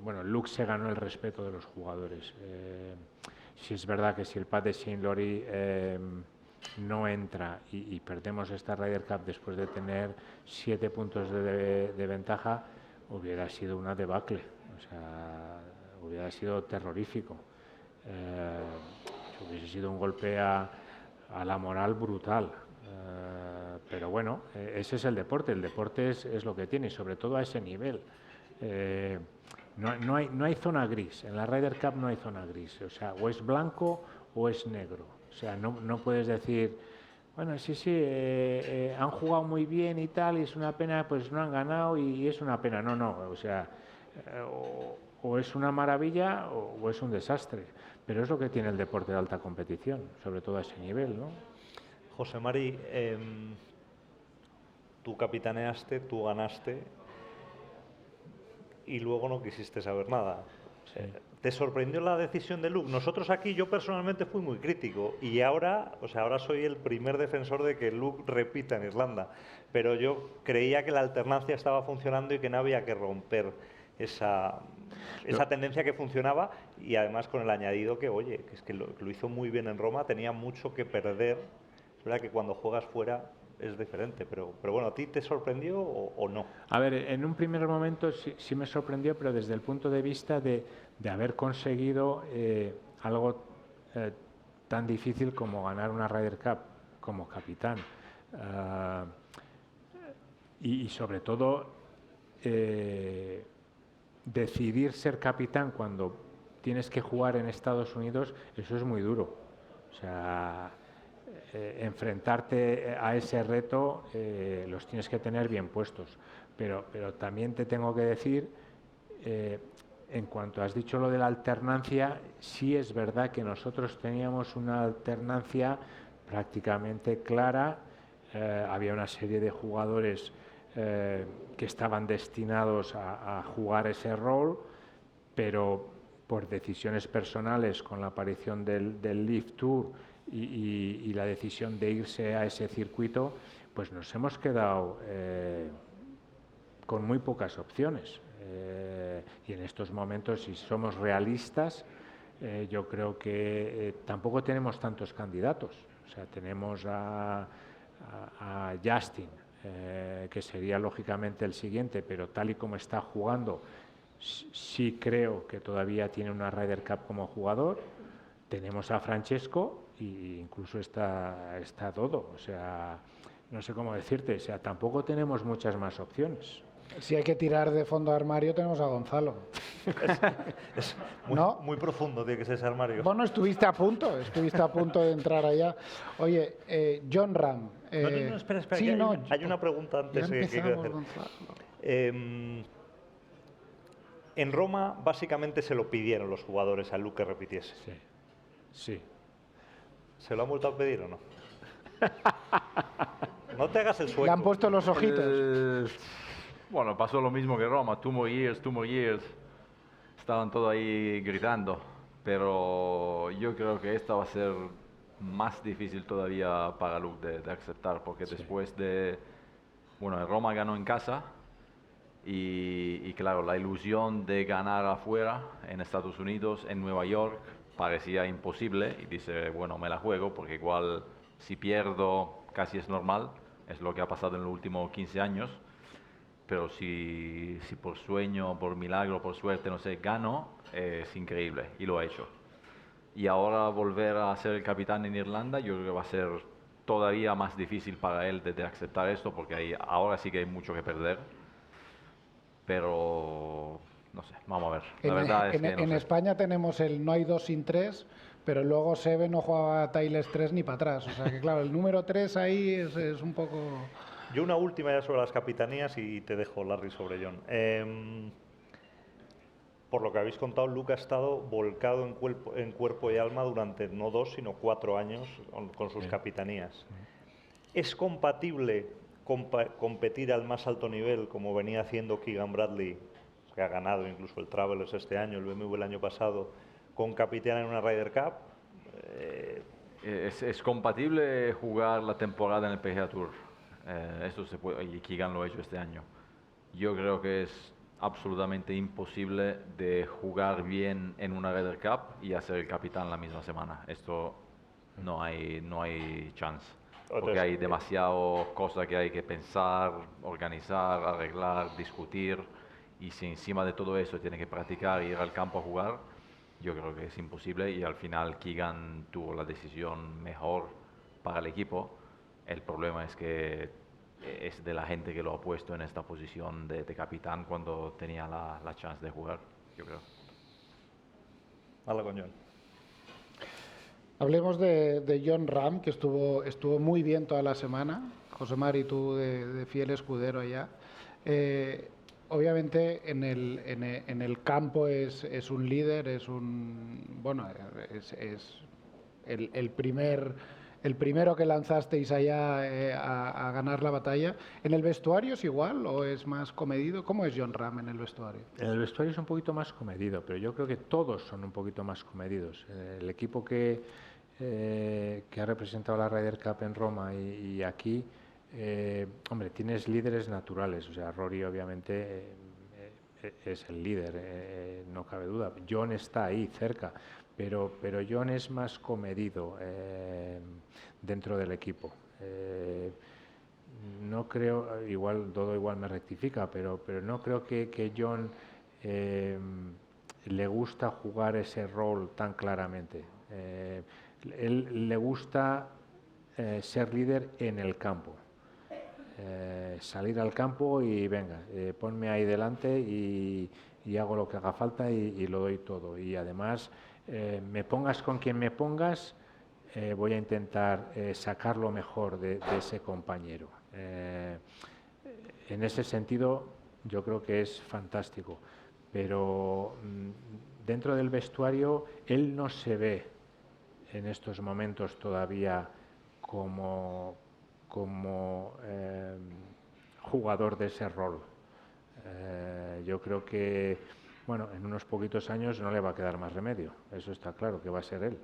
bueno, Luke se ganó el respeto de los jugadores. Si es verdad que si el pad de Shane Lowry no entra y perdemos esta Ryder Cup después de tener 7 puntos de ventaja, hubiera sido una debacle, o sea, hubiera sido terrorífico. Hubiese sido un golpe a la moral brutal. Pero bueno, ese es el deporte es lo que tiene, y sobre todo a ese nivel. No hay zona gris, en la Ryder Cup no hay zona gris, o sea, o es blanco o es negro, o sea, no puedes decir, bueno, sí, han jugado muy bien y tal, y es una pena, pues no han ganado y es una pena, no, o sea, o es una maravilla o es un desastre, pero es lo que tiene el deporte de alta competición, sobre todo a ese nivel, ¿no? José Mari, tú capitaneaste, tú ganaste y luego no quisiste saber nada. Sí. ¿Te sorprendió la decisión de Luke? Nosotros aquí, yo personalmente fui muy crítico y ahora soy el primer defensor de que Luke repita en Irlanda, pero yo creía que la alternancia estaba funcionando y que no había que romper esa tendencia que funcionaba, y además con el añadido que, oye, que es que lo hizo muy bien en Roma, tenía mucho que perder. Es verdad que cuando juegas fuera es diferente, pero bueno, ¿a ti te sorprendió o no? A ver, en un primer momento sí me sorprendió, pero desde el punto de vista de haber conseguido algo tan difícil como ganar una Ryder Cup como capitán. Y sobre todo decidir ser capitán cuando tienes que jugar en Estados Unidos, eso es muy duro. O sea, enfrentarte a ese reto los tienes que tener bien puestos, pero también te tengo que decir, en cuanto has dicho lo de la alternancia, sí es verdad que nosotros teníamos una alternancia prácticamente clara. Había una serie de jugadores que estaban destinados a jugar ese rol, pero por decisiones personales, con la aparición del Leaf Tour y la decisión de irse a ese circuito, pues nos hemos quedado con muy pocas opciones. Y en estos momentos, si somos realistas, yo creo que tampoco tenemos tantos candidatos. O sea, tenemos a Justin, que sería lógicamente el siguiente, pero tal y como está jugando, sí creo que todavía tiene una Ryder Cup como jugador. Tenemos a Francesco e incluso está Dodo. O sea, no sé cómo decirte, o sea, tampoco tenemos muchas más opciones. Si hay que tirar de fondo de armario, tenemos a Gonzalo. Es muy, ¿no? Muy profundo tiene que ser ese armario. Bueno, estuviste a punto de entrar allá. Oye, John Ram. No, espera, sí, hay una pregunta antes que quiero hacer. En Roma, básicamente se lo pidieron los jugadores a Luke que repitiese. Sí. ¿Se lo han vuelto a pedir o no? No te hagas el sueco. Le han puesto los ojitos. Bueno, pasó lo mismo que Roma, 2 more years. Estaban todos ahí gritando, pero yo creo que esta va a ser más difícil todavía para Luke de aceptar, porque después de, bueno, en Roma ganó en casa y claro, la ilusión de ganar afuera, en Estados Unidos, en Nueva York, parecía imposible y dice, bueno, me la juego porque igual si pierdo casi es normal, es lo que ha pasado en los últimos 15 años. Pero si por sueño, por milagro, por suerte, no sé, gano, es increíble y lo ha hecho. Y ahora volver a ser el capitán en Irlanda, yo creo que va a ser todavía más difícil para él de aceptar esto, porque ahora sí que hay mucho que perder. Pero no sé, vamos a ver. La verdad es que no sé. España tenemos el no hay 2 sin 3, pero luego Seve no jugaba Tiles 3 ni para atrás. O sea que claro, el número 3 ahí es un poco... Yo una última ya sobre las capitanías y te dejo, Larry, sobre John. Por lo que habéis contado, Luke ha estado volcado en cuerpo y alma durante no 2, sino 4 años con sus capitanías. ¿Es compatible competir al más alto nivel, como venía haciendo Keegan Bradley, que ha ganado incluso el Travelers este año, el BMW el año pasado, con capitán en una Ryder Cup? Es compatible jugar la temporada en el PGA Tour. Eso se puede, y Keegan lo ha hecho este año. Yo creo que es absolutamente imposible de jugar bien en una Ryder Cup y hacer el capitán la misma semana. Esto no hay chance. Porque Entonces, hay demasiadas cosas que hay que pensar, organizar, arreglar, discutir. Y si encima de todo eso tiene que practicar y ir al campo a jugar, yo creo que es imposible. Y al final Keegan tuvo la decisión mejor para el equipo. El problema es que es de la gente que lo ha puesto en esta posición de capitán cuando tenía la chance de jugar, yo creo. habla con John. Hablemos de Jon Rahm, que estuvo muy bien toda la semana. José Mari, tú de fiel escudero allá. Obviamente en el campo es un líder, es el primero que lanzasteis allá a ganar la batalla. ¿En el vestuario es igual o es más comedido? ¿Cómo es Jon Rahm en el vestuario? En el vestuario es un poquito más comedido, pero yo creo que todos son un poquito más comedidos. El equipo que ha representado la Ryder Cup en Roma y aquí, hombre, tienes líderes naturales. O sea, Rory obviamente es el líder, no cabe duda. John está ahí cerca, pero John es más comedido dentro del equipo. No creo, todo igual me rectifica, pero no creo que John le gusta jugar ese rol tan claramente. Él le gusta ser líder en el campo. Salir al campo y venga, ponme ahí delante y hago lo que haga falta y lo doy todo. Y además, me pongas con quien me pongas, voy a intentar sacar lo mejor de ese compañero. En ese sentido, yo creo que es fantástico. Pero dentro del vestuario, él no se ve en estos momentos todavía como jugador de ese rol. Yo creo que, bueno, en unos poquitos años no le va a quedar más remedio, eso está claro, que va a ser él.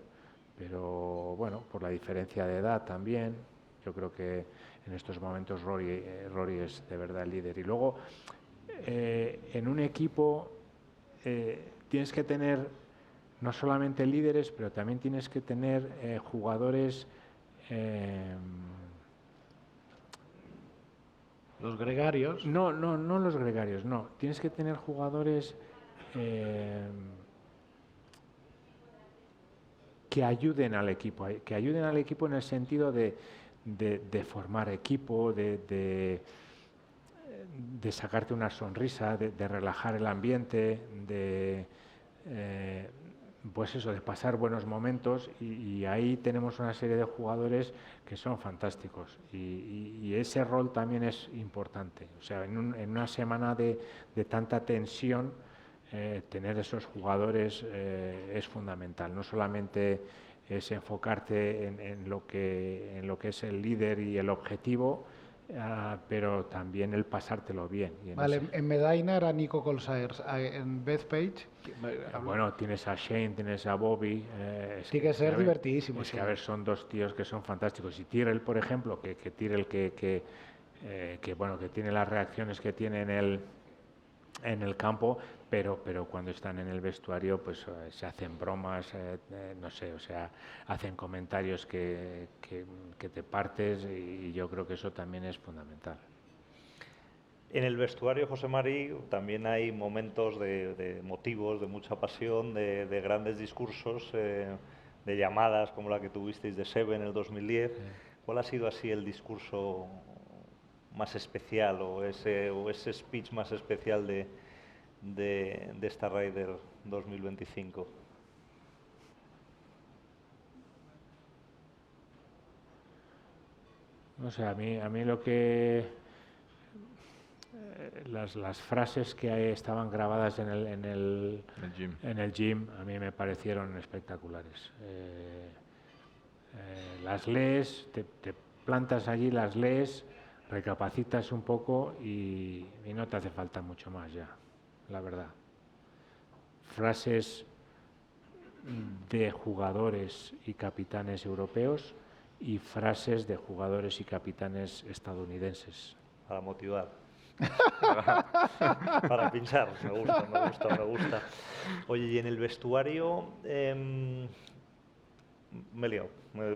Pero bueno, por la diferencia de edad también, yo creo que en estos momentos Rory es de verdad el líder. Y luego, en un equipo tienes que tener no solamente líderes, pero también tienes que tener jugadores. Los gregarios. No los gregarios, no. Tienes que tener jugadores que ayuden al equipo en el sentido de formar equipo, de sacarte una sonrisa, de relajar el ambiente, pues eso, de pasar buenos momentos y ahí tenemos una serie de jugadores que son fantásticos y ese rol también es importante. O sea, en una semana de tanta tensión, tener esos jugadores es fundamental. No solamente es enfocarte en lo que es el líder y el objetivo, pero también el pasártelo bien. Vale, en Medina era Nico Colsaers, en Bethpage. Bueno, tienes a Shane, tienes a Bobby. Tiene que ser divertidísimo. Es que, a ver, son dos tíos que son fantásticos. Y Tyrrell, por ejemplo, que Tyrrell que tiene las reacciones que tiene en el campo, pero cuando están en el vestuario, pues se hacen bromas, no sé, o sea, hacen comentarios que te partes y yo creo que eso también es fundamental. En el vestuario, José Mari, también hay momentos de motivos, de mucha pasión, de grandes discursos, de llamadas como la que tuvisteis de Seve en el 2010. ¿Cuál ha sido así el discurso más especial o ese speech más especial de esta Ryder 2025? No sé, a mí lo que las frases que estaban grabadas en el gym a mí me parecieron espectaculares. Las lees, te plantas allí, las lees, recapacitas un poco y no te hace falta mucho más ya, la verdad. Frases de jugadores y capitanes europeos y frases de jugadores y capitanes estadounidenses. Para motivar. Para pinchar. Me gusta. Oye, y en el vestuario... me he liado.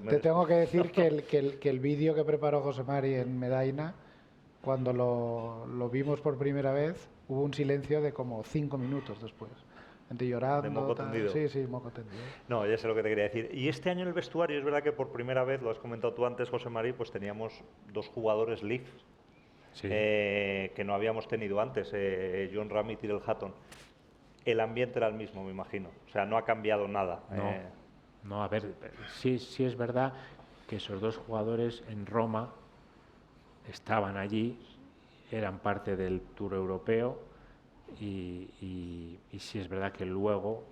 Te tengo que decir que el vídeo que preparó José Mari en Medaina, cuando lo vimos por primera vez, hubo un silencio de como 5 minutos después. Gente llorando. De moco tendido. Sí, moco tendido. No, ya sé lo que te quería decir. Y este año en el vestuario, es verdad que por primera vez, lo has comentado tú antes, José Mari, pues teníamos 2 jugadores Leaf Sí. que no habíamos tenido antes, John Ram y Tyrell Hatton. El ambiente era el mismo, me imagino. O sea, no ha cambiado nada. No, a ver, sí es verdad que esos 2 jugadores en Roma estaban allí, eran parte del Tour Europeo y sí es verdad que luego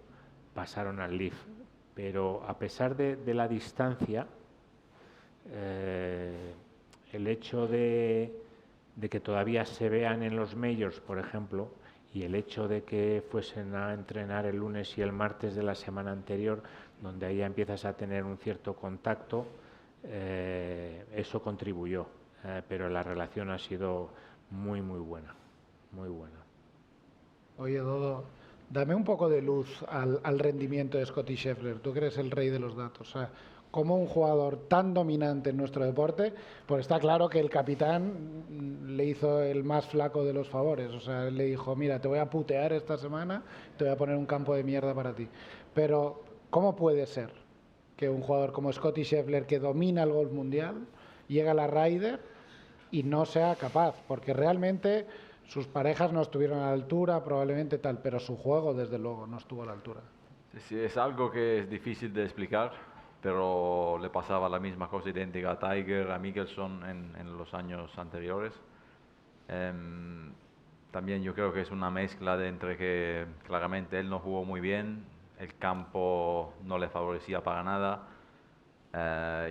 pasaron al Leaf. Pero a pesar de la distancia, el hecho de que todavía se vean en los majors, por ejemplo, y el hecho de que fuesen a entrenar el lunes y el martes de la semana anterior, donde ahí ya empiezas a tener un cierto contacto, eso contribuyó, pero la relación ha sido muy buena, muy buena. Oye, Dodo, dame un poco de luz al rendimiento de Scottie Scheffler. Tú que eres el rey de los datos. O sea, como un jugador tan dominante en nuestro deporte, pues está claro que el capitán le hizo el más flaco de los favores. O sea, él le dijo, mira, te voy a putear esta semana, te voy a poner un campo de mierda para ti. Pero, ¿cómo puede ser que un jugador como Scottie Scheffler, que domina el golf mundial, llega a la Ryder y no sea capaz? Porque realmente sus parejas no estuvieron a la altura, probablemente tal, pero su juego, desde luego, no estuvo a la altura. Sí, es algo que es difícil de explicar, pero le pasaba la misma cosa idéntica a Tiger, a Mickelson en los años anteriores. También yo creo que es una mezcla de entre que claramente él no jugó muy bien, el campo no le favorecía para nada.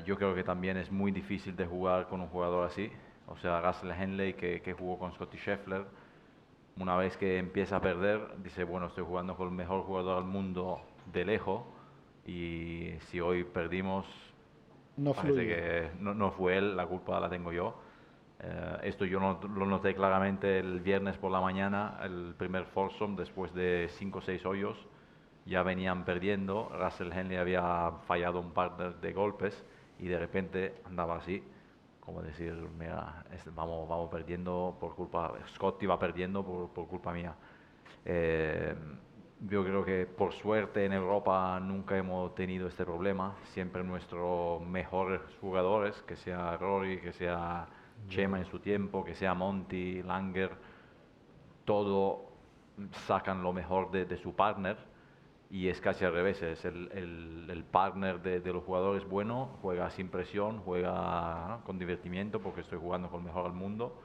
Yo creo que también es muy difícil de jugar con un jugador así. O sea, Russell Henley, que jugó con Scottie Scheffler, una vez que empieza a perder, dice, bueno, estoy jugando con el mejor jugador del mundo de lejos, y si hoy perdimos, No parece fluye. que no fue él, la culpa la tengo yo. Esto yo lo noté claramente el viernes por la mañana, el primer foursome, después de 5 o 6 hoyos, ya venían perdiendo, Russell Henley había fallado un par de golpes y de repente andaba así, como decir, mira, vamos perdiendo por culpa, Scott iba perdiendo por culpa mía. Yo creo que por suerte en Europa nunca hemos tenido este problema, siempre nuestros mejores jugadores, que sea Rory, que sea Chema en su tiempo, que sea Monty, Langer, todo sacan lo mejor de su partner, y es casi al revés, es el partner de los jugadores bueno, juega sin presión, juega, ¿no?, con divertimiento, porque estoy jugando con el mejor del mundo,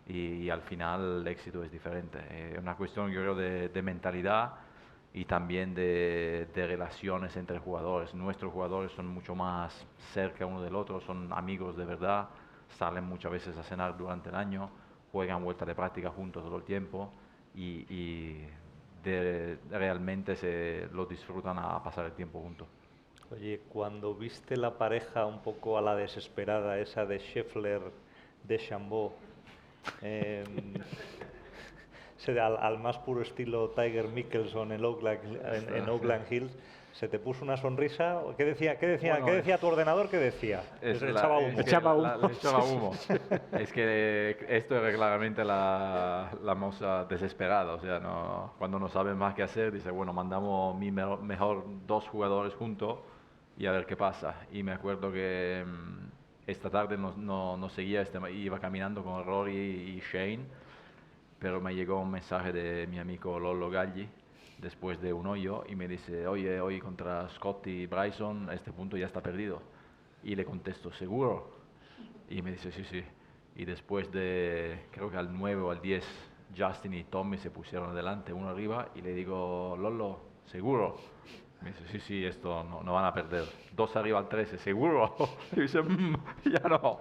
y al final el éxito es diferente. Es una cuestión, yo creo, de mentalidad y también de relaciones entre jugadores. Nuestros jugadores son mucho más cerca uno del otro, son amigos de verdad, salen muchas veces a cenar durante el año, juegan vuelta de práctica juntos todo el tiempo, y realmente se lo disfrutan a pasar el tiempo juntos. Oye, cuando viste la pareja un poco a la desesperada, esa de Scheffler, de Chambó, al más puro estilo Tiger Mickelson en Oakland Hills, ¿se te puso una sonrisa? ¿Qué decía tu ordenador? ¿Qué decía? Echaba humo. Echaba humo. Es que esto era claramente la moza desesperada. O sea, cuando no saben más qué hacer, dice, bueno, mandamos mejor 2 jugadores juntos y a ver qué pasa. Y me acuerdo que esta tarde no seguía, iba caminando con Rory y Shane, pero me llegó un mensaje de mi amigo Lolo Galli después de un hoyo y me dice, oye, hoy contra Scott y Bryson, este punto ya está perdido. Y le contesto, ¿seguro? Y me dice, sí. Y después de, creo que al 9 o al 10, Justin y Tommy se pusieron adelante, uno arriba, y le digo, Lolo, ¿seguro? Me dice, sí, esto no van a perder. 2 arriba al 13, ¿seguro? Y dice, ya no.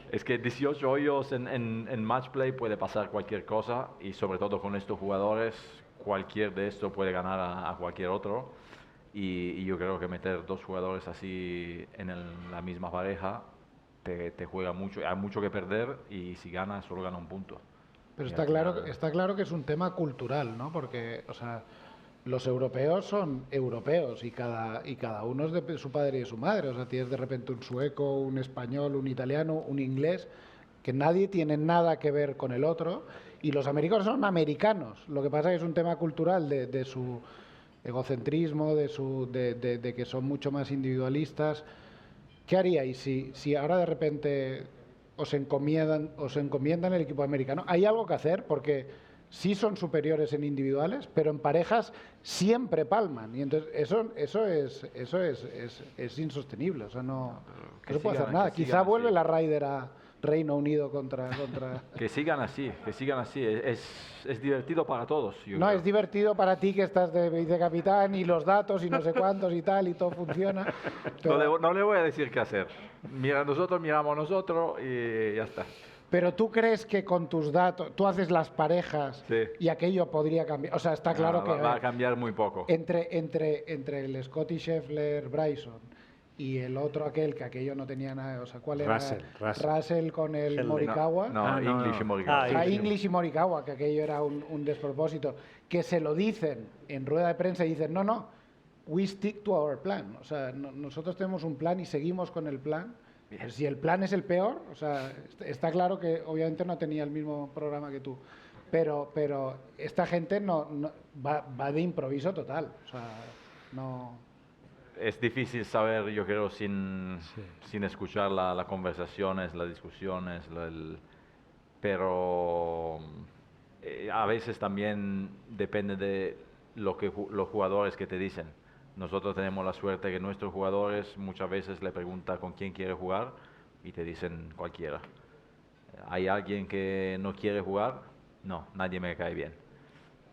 Es que 18 hoyos en match play puede pasar cualquier cosa, y sobre todo con estos jugadores, cualquier de estos puede ganar a cualquier otro. Y yo creo que meter 2 jugadores así en la misma pareja te juega mucho, hay mucho que perder, y si gana solo gana un punto. Pero Y está al claro, final- está claro que es un tema cultural, ¿no? Porque, o sea, los europeos son europeos y cada uno es de su padre y de su madre. O sea, tienes de repente un sueco, un español, un italiano, un inglés, que nadie tiene nada que ver con el otro. Y los americanos son americanos. Lo que pasa es que es un tema cultural de su egocentrismo, de que son mucho más individualistas. ¿Qué haríais si ahora de repente os encomiendan el equipo americano? ¿Hay algo que hacer? Porque sí son superiores en individuales, pero en parejas siempre palman. Y entonces es insostenible. O sea, no que se puede sigan- hacer nada. que sigan Quizá vuelve así. la Ryder a Reino Unido contra... Que sigan así, que sigan así. Es divertido para todos. Yo No, creo. es divertido para ti que estás de vicecapitán y los datos y no sé cuántos y tal y todo funciona. Pero, No le voy a decir qué hacer. Mira, nosotros miramos nosotros y ya está. pero tú crees que con tus datos, tú haces las parejas Sí. y aquello podría cambiar. O sea, está claro No, que va a cambiar muy poco. entre el Scotty Scheffler Bryson y el otro aquel que aquello no tenía nada, o sea, ¿cuál era? Russell. Con el Sheldon. Morikawa. No, no, English no. y Morikawa. Ah, A English y Morikawa, que aquello era un despropósito, que se lo dicen en rueda de prensa y dicen, no, we stick to our plan. O sea, nosotros tenemos un plan y seguimos con el plan. Pues si el plan es el peor, o sea, está claro que obviamente no tenía el mismo programa que tú. Pero esta gente va de improviso total. O sea, no... Es difícil saber, yo creo, sin escuchar las conversaciones, las discusiones, pero a veces también depende de los jugadores que te dicen. Nosotros tenemos la suerte que nuestros jugadores muchas veces le preguntan con quién quiere jugar y te dicen cualquiera. ¿Hay alguien que no quiere jugar? No, nadie me cae bien.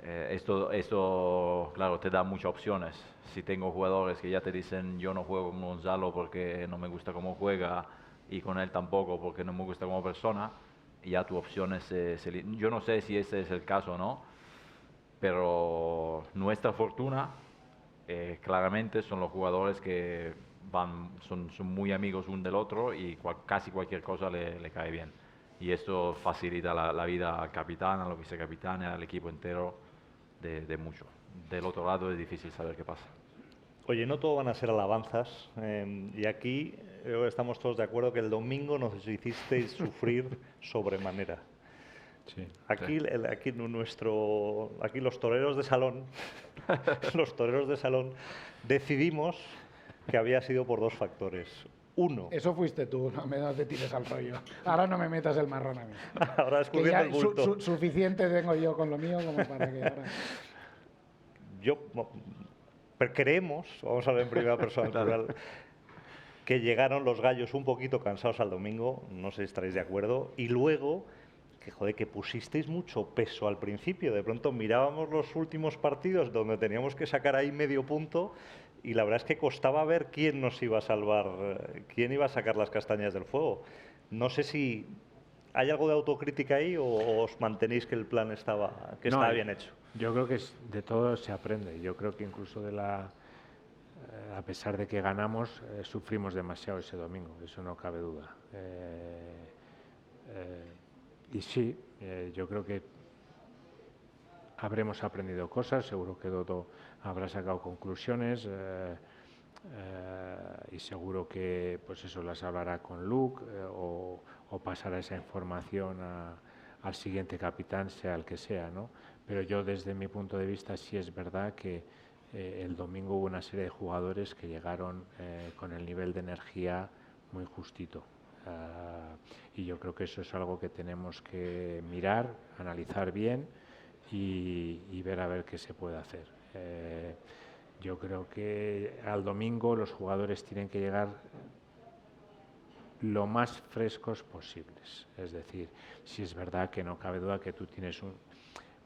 Esto, claro, te da muchas opciones. Si tengo jugadores que ya te dicen yo no juego con Gonzalo porque no me gusta cómo juega y con él tampoco porque no me gusta como persona, ya tu opción es... yo no sé si ese es el caso o no, pero nuestra fortuna claramente son los jugadores que son muy amigos uno del otro y casi cualquier cosa le cae bien. Y esto facilita la vida al capitán, a los vicecapitanes, al equipo entero de mucho. Del otro lado es difícil saber qué pasa. Oye, no todo van a ser alabanzas. Y aquí estamos todos de acuerdo que el domingo nos hicisteis sufrir sobremanera. Sí. Aquí los toreros de salón, los toreros de salón, decidimos que había sido por dos factores. Uno, Eso fuiste tú, no te tires al rollo. Ahora no me metas el marrón a mí. ahora Que escurriendo ya el bulto. suficiente tengo yo con lo mío como para que ahora... Pero creemos, vamos a hablar en primera persona plural, que llegaron los gallos un poquito cansados al domingo, no sé si estaréis de acuerdo, y luego que pusisteis mucho peso al principio. De pronto mirábamos los últimos partidos donde teníamos que sacar ahí medio punto y la verdad es que costaba ver quién nos iba a salvar, quién iba a sacar las castañas del fuego. No sé si hay algo de autocrítica ahí o os mantenéis que el plan estaba bien hecho. Yo creo que de todo se aprende. Yo creo que incluso a pesar de que ganamos, sufrimos demasiado ese domingo, eso no cabe duda. Y sí, yo creo que habremos aprendido cosas, seguro que Dodo habrá sacado conclusiones y seguro que pues eso las hablará con Luke o pasará esa información al siguiente capitán, sea el que sea, ¿no? Pero yo desde mi punto de vista sí es verdad que el domingo hubo una serie de jugadores que llegaron con el nivel de energía muy justito. Y yo creo que eso es algo que tenemos que mirar, analizar bien y ver a ver qué se puede hacer. Yo creo que al domingo los jugadores tienen que llegar lo más frescos posibles. Es decir, si es verdad que no cabe duda que tú tienes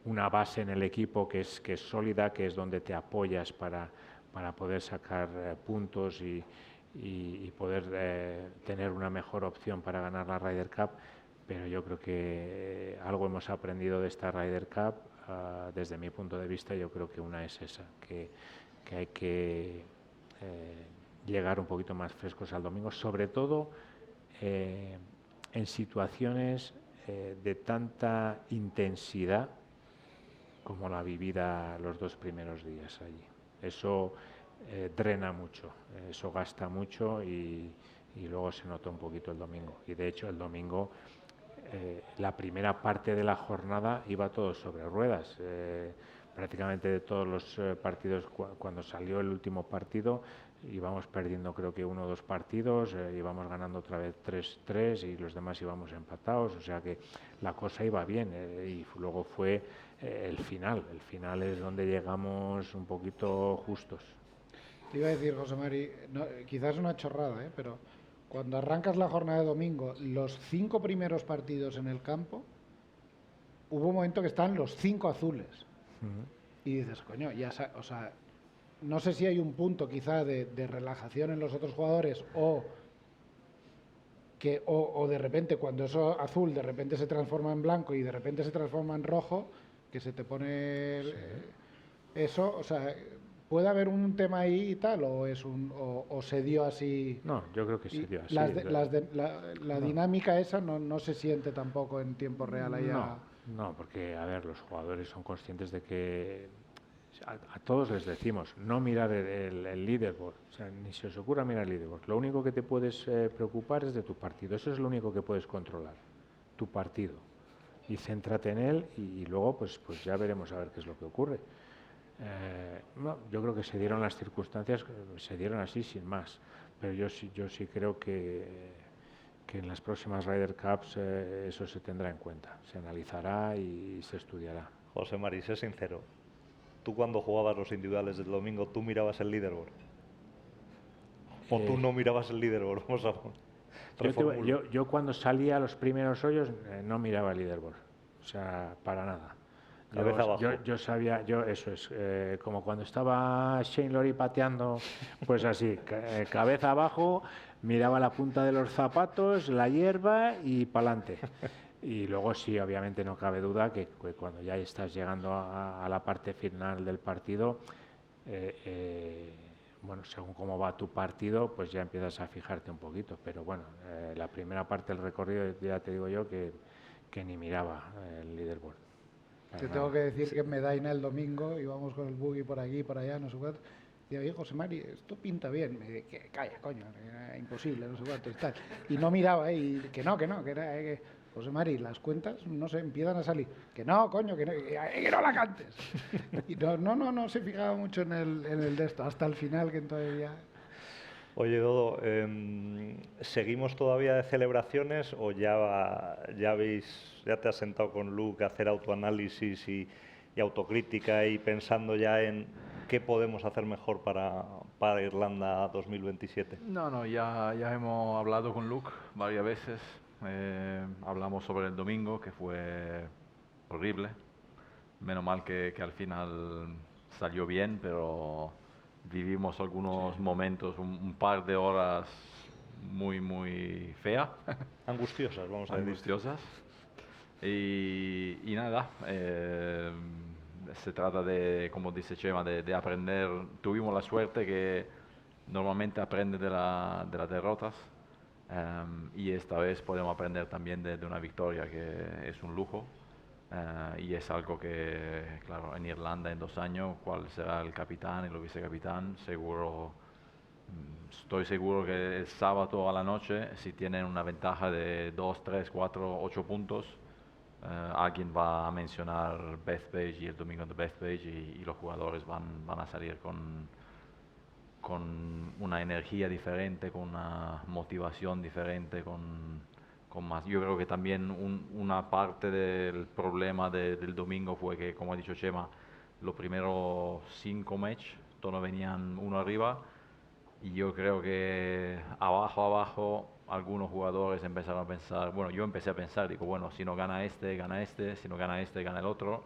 una base en el equipo que es sólida, que es donde te apoyas para poder sacar puntos y poder tener una mejor opción para ganar la Ryder Cup, pero yo creo que algo hemos aprendido de esta Ryder Cup, desde mi punto de vista yo creo que una es esa, que hay que llegar un poquito más frescos al domingo, sobre todo en situaciones de tanta intensidad como la vivida los 2 primeros días allí. Eso drena mucho, eso gasta mucho y luego se notó un poquito el domingo. Y de hecho el domingo la primera parte de la jornada iba todo sobre ruedas. Prácticamente de todos los partidos, cuando salió el último partido, íbamos perdiendo creo que 1 o 2 partidos, íbamos ganando otra vez 3-3 y los demás íbamos empatados, o sea que la cosa iba bien y luego fue el final es donde llegamos un poquito justos. Te iba a decir, José Mari, no, quizás una chorrada, pero cuando arrancas la jornada de domingo, los 5 primeros partidos en el campo, hubo un momento que estaban los 5 azules. Y dices, coño, o sea, no sé si hay un punto quizá de relajación en los otros jugadores o de repente cuando eso azul de repente se transforma en blanco y de repente se transforma en rojo, que se te pone eso, o sea, ¿puede haber un tema ahí y tal o se dio así? No, yo creo que se dio así. La dinámica esa no se siente tampoco en tiempo real allá. No, porque, a ver, los jugadores son conscientes de que a todos les decimos no mirar el leaderboard, o sea, ni se os ocurra mirar el leaderboard. Lo único que te puedes preocupar es de tu partido, eso es lo único que puedes controlar, tu partido. Y céntrate en él y luego pues ya veremos a ver qué es lo que ocurre. No, yo creo que se dieron las circunstancias, se dieron así sin más, pero yo sí creo que en las próximas Ryder Cups eso se tendrá en cuenta, se analizará y se estudiará. José Mari, sé sincero, ¿tú cuando jugabas los individuales del domingo, tú mirabas el leaderboard? ¿O tú no mirabas el leaderboard? Vamos a yo cuando salía a los primeros hoyos no miraba el leaderboard, o sea, para nada. Cabeza abajo. Yo sabía, eso es, como cuando estaba Shane Lowry pateando, pues así, cabeza abajo, miraba la punta de los zapatos, la hierba y pa'lante. Y luego sí, obviamente no cabe duda que cuando ya estás llegando a la parte final del partido, bueno, según cómo va tu partido, pues ya empiezas a fijarte un poquito. Pero bueno, la primera parte del recorrido ya te digo yo que ni miraba el leaderboard. Te tengo que decir que en Medaina el domingo íbamos con el buggy por aquí, por allá, no sé cuánto. Y oye, José Mari, esto pinta bien. Me dije, que calla, coño, era imposible, no sé cuánto y tal. Y no miraba, y que era que José Mari, las cuentas, no sé, empiezan a salir. Que no, coño, que no la cantes. Y no se fijaba mucho en el de esto, hasta el final, que entonces ya... Oye, Dodo, ¿seguimos todavía de celebraciones o ya te has sentado con Luke a hacer autoanálisis y autocrítica y pensando ya en qué podemos hacer mejor para Irlanda 2027? No, ya hemos hablado con Luke varias veces. Hablamos sobre el domingo, que fue horrible. Menos mal que al final salió bien, pero vivimos algunos momentos, un par de horas muy feas. Angustiosas, vamos a decir. Angustiosas. Y nada, se trata de, como dice Chema, de aprender. Tuvimos la suerte que normalmente aprende de las derrotas, y esta vez podemos aprender también de una victoria, que es un lujo. Y es algo que, claro, en Irlanda en 2 años, cuál será el capitán y el vicecapitán, estoy seguro que el sábado a la noche, si tienen una ventaja de 2, 3, 4, 8 puntos, alguien va a mencionar Bethpage y el domingo de Bethpage y los jugadores van a salir con una energía diferente, con una motivación diferente, con más. Yo creo que también una parte del problema del domingo fue que, como ha dicho Chema, los primeros 5 matches todos venían uno arriba, y yo creo que abajo algunos jugadores empezaron a pensar, bueno, yo empecé a pensar, digo, bueno, si no gana este, si no gana este, gana el otro,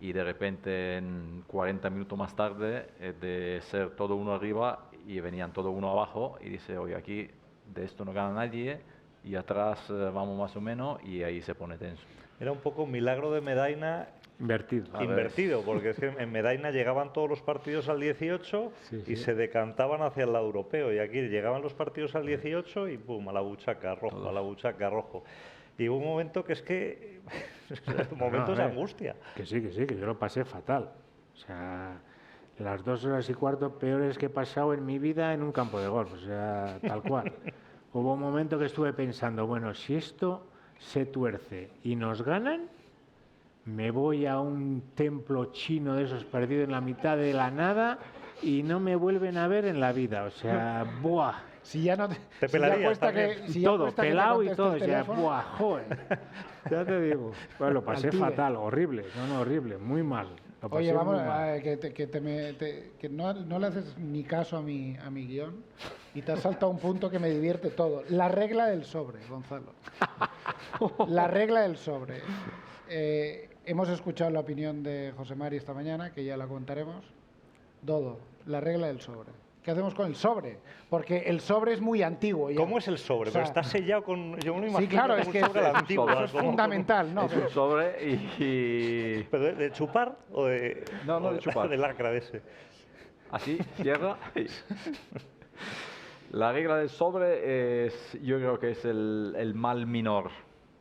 y de repente en 40 minutos más tarde, de ser todo uno arriba y venían todo uno abajo, y dice, oye, aquí de esto no gana nadie, y atrás vamos más o menos, y ahí se pone tenso. Era un poco un milagro de Medaina invertido, porque es que en Medaina llegaban todos los partidos al 18 y se decantaban hacia el lado europeo, y aquí llegaban los partidos al 18 y pum, a la buchaca rojo. Y hubo un momento que es que... momentos de angustia. Que sí, que yo lo pasé fatal. O sea, las 2 horas y cuarto peores que he pasado en mi vida en un campo de golf, o sea, tal cual. Hubo un momento que estuve pensando, bueno, si esto se tuerce y nos ganan, me voy a un templo chino de esos perdidos en la mitad de la nada y no me vuelven a ver en la vida. O sea, ¡buah! Si ya no Te si ya pelarías cuesta también. que, si ya Todo, cuesta que te pelado y conteste todo, el o sea, teléfono, ¡buah! ¡Joder! Ya te digo. Bueno, lo pasé Al tigre. fatal, horrible. No, horrible, muy mal. Lo pasé Oye, vamos, muy mal. que no le haces ni caso a mi guión y te has saltado un punto que me divierte todo. La regla del sobre, Gonzalo. La regla del sobre. Hemos escuchado la opinión de José Mari esta mañana, que ya la contaremos. Dodo, la regla del sobre. ¿Qué hacemos con el sobre? Porque el sobre es muy antiguo ya. ¿Cómo es el sobre? O sea, Pero está sellado con... Yo me lo Sí, imagino claro, como es un que sobre a la antigua, eso es como- fundamental, ¿no? Es un sobre y ¿Pero de chupar o de...? No, no, o de chupar. De lacra de ese. así, cierra. La regla del sobre yo creo que es el mal menor,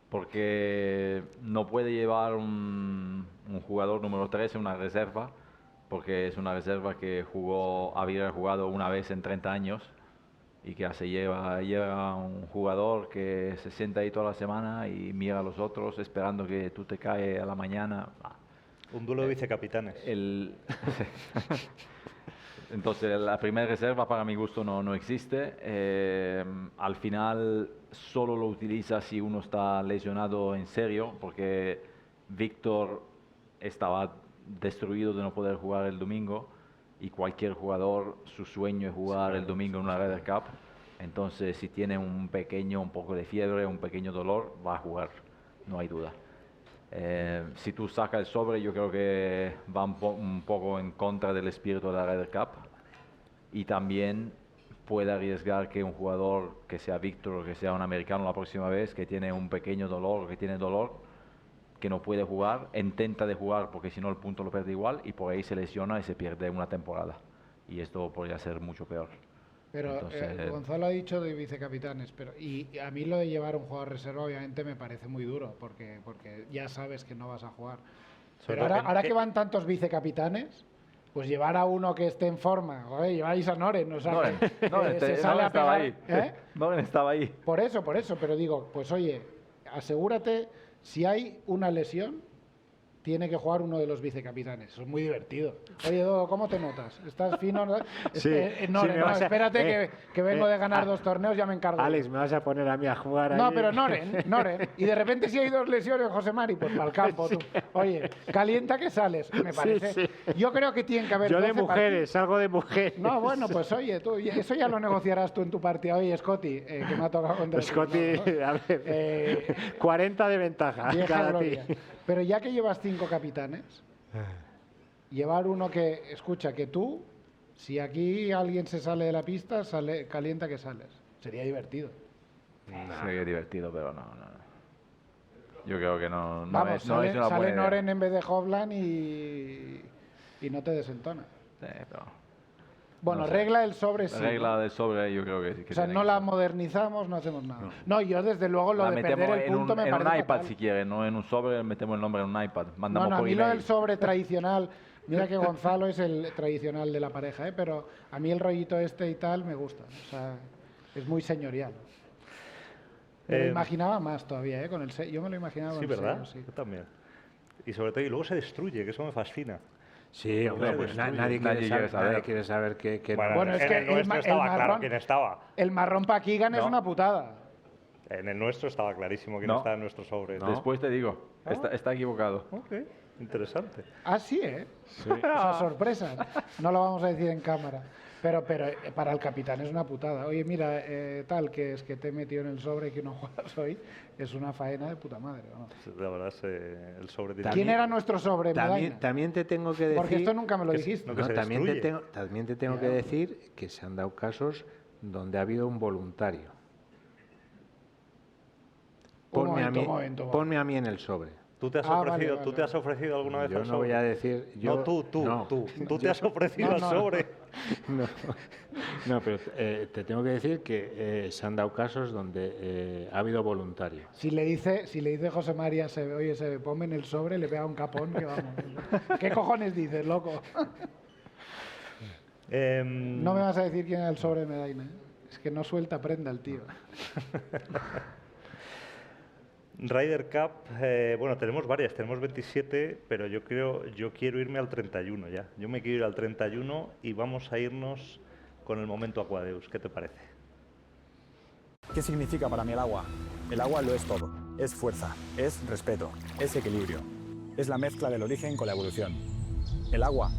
porque no puede llevar un jugador número 3 en una reserva, porque es una reserva que había jugado una vez en 30 años y que lleva un jugador que se sienta ahí toda la semana y mira a los otros esperando que tú te caes a la mañana. Un duelo de vicecapitanes. Entonces, la primera reserva para mi gusto no existe. Al final, solo lo utiliza si uno está lesionado en serio, porque Víctor estaba destruido de no poder jugar el domingo y cualquier jugador, su sueño es jugar el domingo en una Ryder Cup. Entonces, si tiene un poco de fiebre, un pequeño dolor, va a jugar, no hay duda. Si tú sacas el sobre, yo creo que va un poco en contra del espíritu de la Ryder Cup y también puede arriesgar que un jugador, que sea Víctor o que sea un americano la próxima vez, que tiene un pequeño dolor o que tiene dolor, que no puede jugar, intenta de jugar porque si no el punto lo pierde igual y por ahí se lesiona y se pierde una temporada. Y esto podría ser mucho peor. Pero Entonces, Gonzalo ha dicho de vicecapitanes, y a mí lo de llevar un jugador reserva obviamente me parece muy duro, porque ya sabes que no vas a jugar. Sobre Pero todo ahora que van tantos vicecapitanes, pues llevar a uno que esté en forma, joder, lleváis a Noren, o sea, Noren que, se sale Noren a estaba pegar, ahí. ¿eh? Noren estaba ahí. Por eso, pero digo, pues oye, asegúrate, si hay una lesión, tiene que jugar uno de los vicecapitanes. Eso es muy divertido. Oye, Dodo, ¿cómo te notas? ¿Estás fino? ¿No? Sí, No, sí, no, me vas a- espérate que vengo de ganar 2 torneos, ya me encargo. Alex, ¿me vas a poner a mí a jugar No, ahí? pero Noren. Y de repente si hay 2 lesiones, José Mari, pues para el campo. Tú. Oye, calienta que sales, me parece. Sí. Yo creo que tienen que haber Yo de 12 mujeres, algo de mujeres. No, bueno, pues oye, tú, eso ya lo negociarás tú en tu partida. Oye, Scotty, que me ha tocado contra ti, Scotty, ¿no? a ver, 40 de ventaja Vieja cada gloria. ti. Pero ya que llevas 5 capitanes, llevar uno que, escucha, que tú, si aquí alguien se sale de la pista, calienta que sales. Sería divertido. Sería divertido, pero no. Yo creo que no Vamos, es una buena sale idea. Noren en vez de Hovland y no te desentona. Sí, pero Bueno, no sé. regla del sobre sí. La regla del sobre yo creo que sí. O sea, no la modernizamos, no hacemos nada. No, yo desde luego lo la de perder metemos el en punto me un parece iPad fatal. si quieren, no en un sobre, metemos el nombre en un iPad. Mandamos No, a por mí lo email. del sobre tradicional, mira que Gonzalo es el tradicional de la pareja, pero a mí el rollito este y tal me gusta. O sea, es muy señorial. Me lo imaginaba más todavía, con el yo me lo imaginaba Sí, con el ¿verdad? sello, sí. Yo también. Y sobre todo, y luego se destruye, que eso me fascina. Sí, hombre, pues nadie quiere saber que Bueno, es en que el nuestro el estaba claro marrón- quién estaba. El marrón pa' Keegan es No. una putada. En el nuestro estaba clarísimo quién No. estaba en nuestro sobre. Después te digo, está equivocado. Ok, interesante. Ah, sí, ¿eh? Esa sorpresa. No lo vamos a decir en cámara. Pero para el capitán es una putada. Oye, mira, tal, que es que te he metido en el sobre y que no juegas hoy, es una faena de puta madre, ¿o no? La verdad es el sobre tiene... ¿Quién era nuestro sobre, Medina? También te tengo que decir... Porque esto nunca me lo que dijiste. no, que No, se también destruye. te tengo que decir que se han dado casos donde ha habido un voluntario. Un momento. Ponme a mí en el sobre. ¿Tú te has Vale, ofrecido, ¿tú te has ofrecido alguna vez Yo al no sobre? voy a decir... No, tú. Tú te has ofrecido al sobre. No, no, pero te tengo que decir que se han dado casos donde ha habido voluntario. Si le dice José María, oye, se ponme en el sobre, le pega un capón que vamos. ¿Qué cojones dices, loco? No me vas a decir quién era el sobre de Medaina, ¿eh? Es que no suelta prenda el tío. Ryder Cup, bueno, tenemos varias, tenemos 27, pero yo quiero irme al 31 ya. Yo me quiero ir al 31 y vamos a irnos con el momento Aquadeus. ¿Qué te parece? ¿Qué significa para mí el agua? El agua lo es todo. Es fuerza, es respeto, es equilibrio. Es la mezcla del origen con la evolución. El agua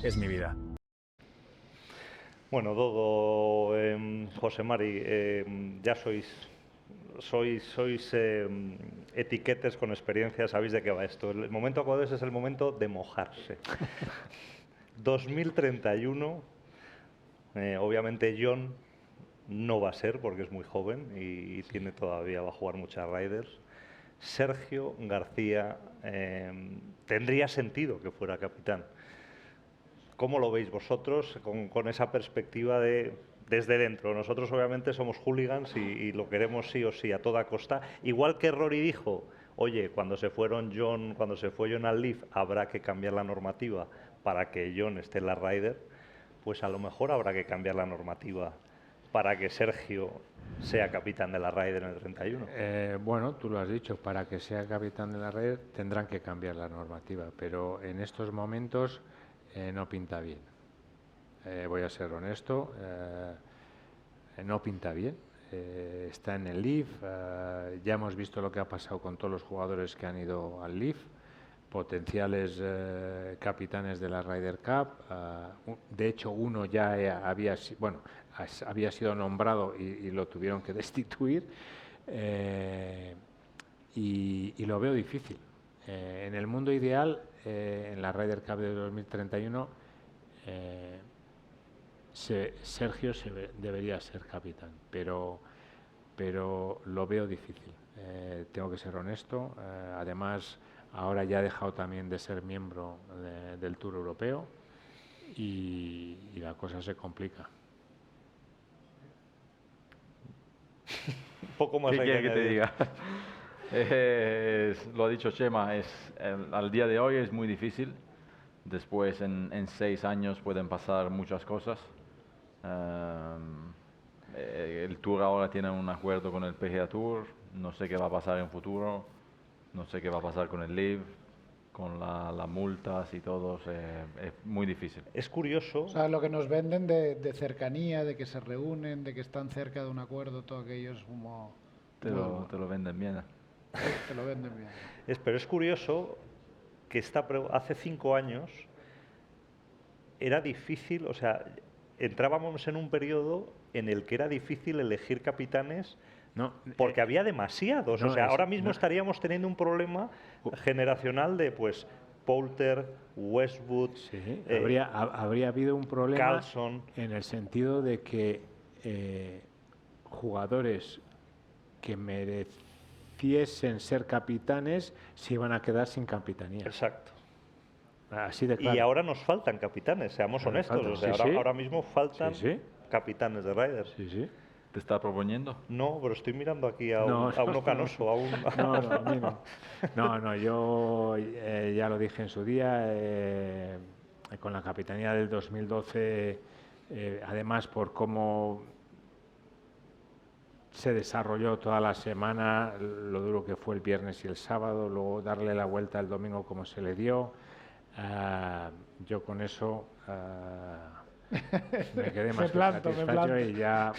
es mi vida. Bueno, Dodo, José Mari, ya sois etiquetes con experiencia, sabéis de qué va esto. El momento Aquadeus es el momento de mojarse. 2031, obviamente John no va a ser porque es muy joven y tiene todavía, va a jugar muchas Riders. Sergio García, tendría sentido que fuera capitán. ¿Cómo lo veis vosotros con esa perspectiva desde dentro? Nosotros obviamente somos hooligans y lo queremos sí o sí a toda costa. Igual que Rory dijo, oye, cuando se fue John al Leaf habrá que cambiar la normativa para que John esté en la Ryder, pues a lo mejor habrá que cambiar la normativa para que Sergio sea capitán de la Ryder en el 31. Bueno, tú lo has dicho, para que sea capitán de la Ryder tendrán que cambiar la normativa, pero en estos momentos no pinta bien. Voy a ser honesto, no pinta bien. Está en el Leaf, ya hemos visto lo que ha pasado con todos los jugadores que han ido al Leaf, potenciales capitanes de la Ryder Cup. De hecho, uno ya había sido nombrado y lo tuvieron que destituir, y lo veo difícil. En el mundo ideal, en la Ryder Cup de 2031, Sergio debería ser capitán, pero lo veo difícil. Tengo que ser honesto. Además, ahora ya ha dejado también de ser miembro del Tour Europeo y la cosa se complica. Un poco más ¿Qué hay quiere que te añadir. diga? Lo ha dicho Chema, al día de hoy es muy difícil. Después, en 6 años pueden pasar muchas cosas. El Tour ahora tiene un acuerdo con el PGA Tour. No sé qué va a pasar en futuro. No sé qué va a pasar con el Live, con las multas y todo. Es muy difícil. Es curioso. O sea, lo que nos venden de cercanía, de que se reúnen, de que están cerca de un acuerdo, todo aquello es como... Te lo venden bien. Te lo venden bien. Pero es curioso que hace 5 años era difícil, o sea, entrábamos en un periodo en el que era difícil elegir capitanes porque había demasiados. O sea, ahora mismo estaríamos teniendo un problema generacional de, pues, Poulter, Westwood, Sí, habría habido un problema Carlson, en el sentido de que jugadores que mereciesen ser capitanes se iban a quedar sin capitanía. Exacto. Así de claro. Y ahora nos faltan capitanes, seamos honestos. O sea, ahora mismo faltan capitanes de Riders. Sí, sí. ¿Te está proponiendo? No, pero estoy mirando aquí a uno canoso. No, a mí no. No, yo ya lo dije en su día, con la capitanía del 2012, además por cómo se desarrolló toda la semana, lo duro que fue el viernes y el sábado, luego darle la vuelta el domingo como se le dio, yo con eso... me quedé más satisfecho y ya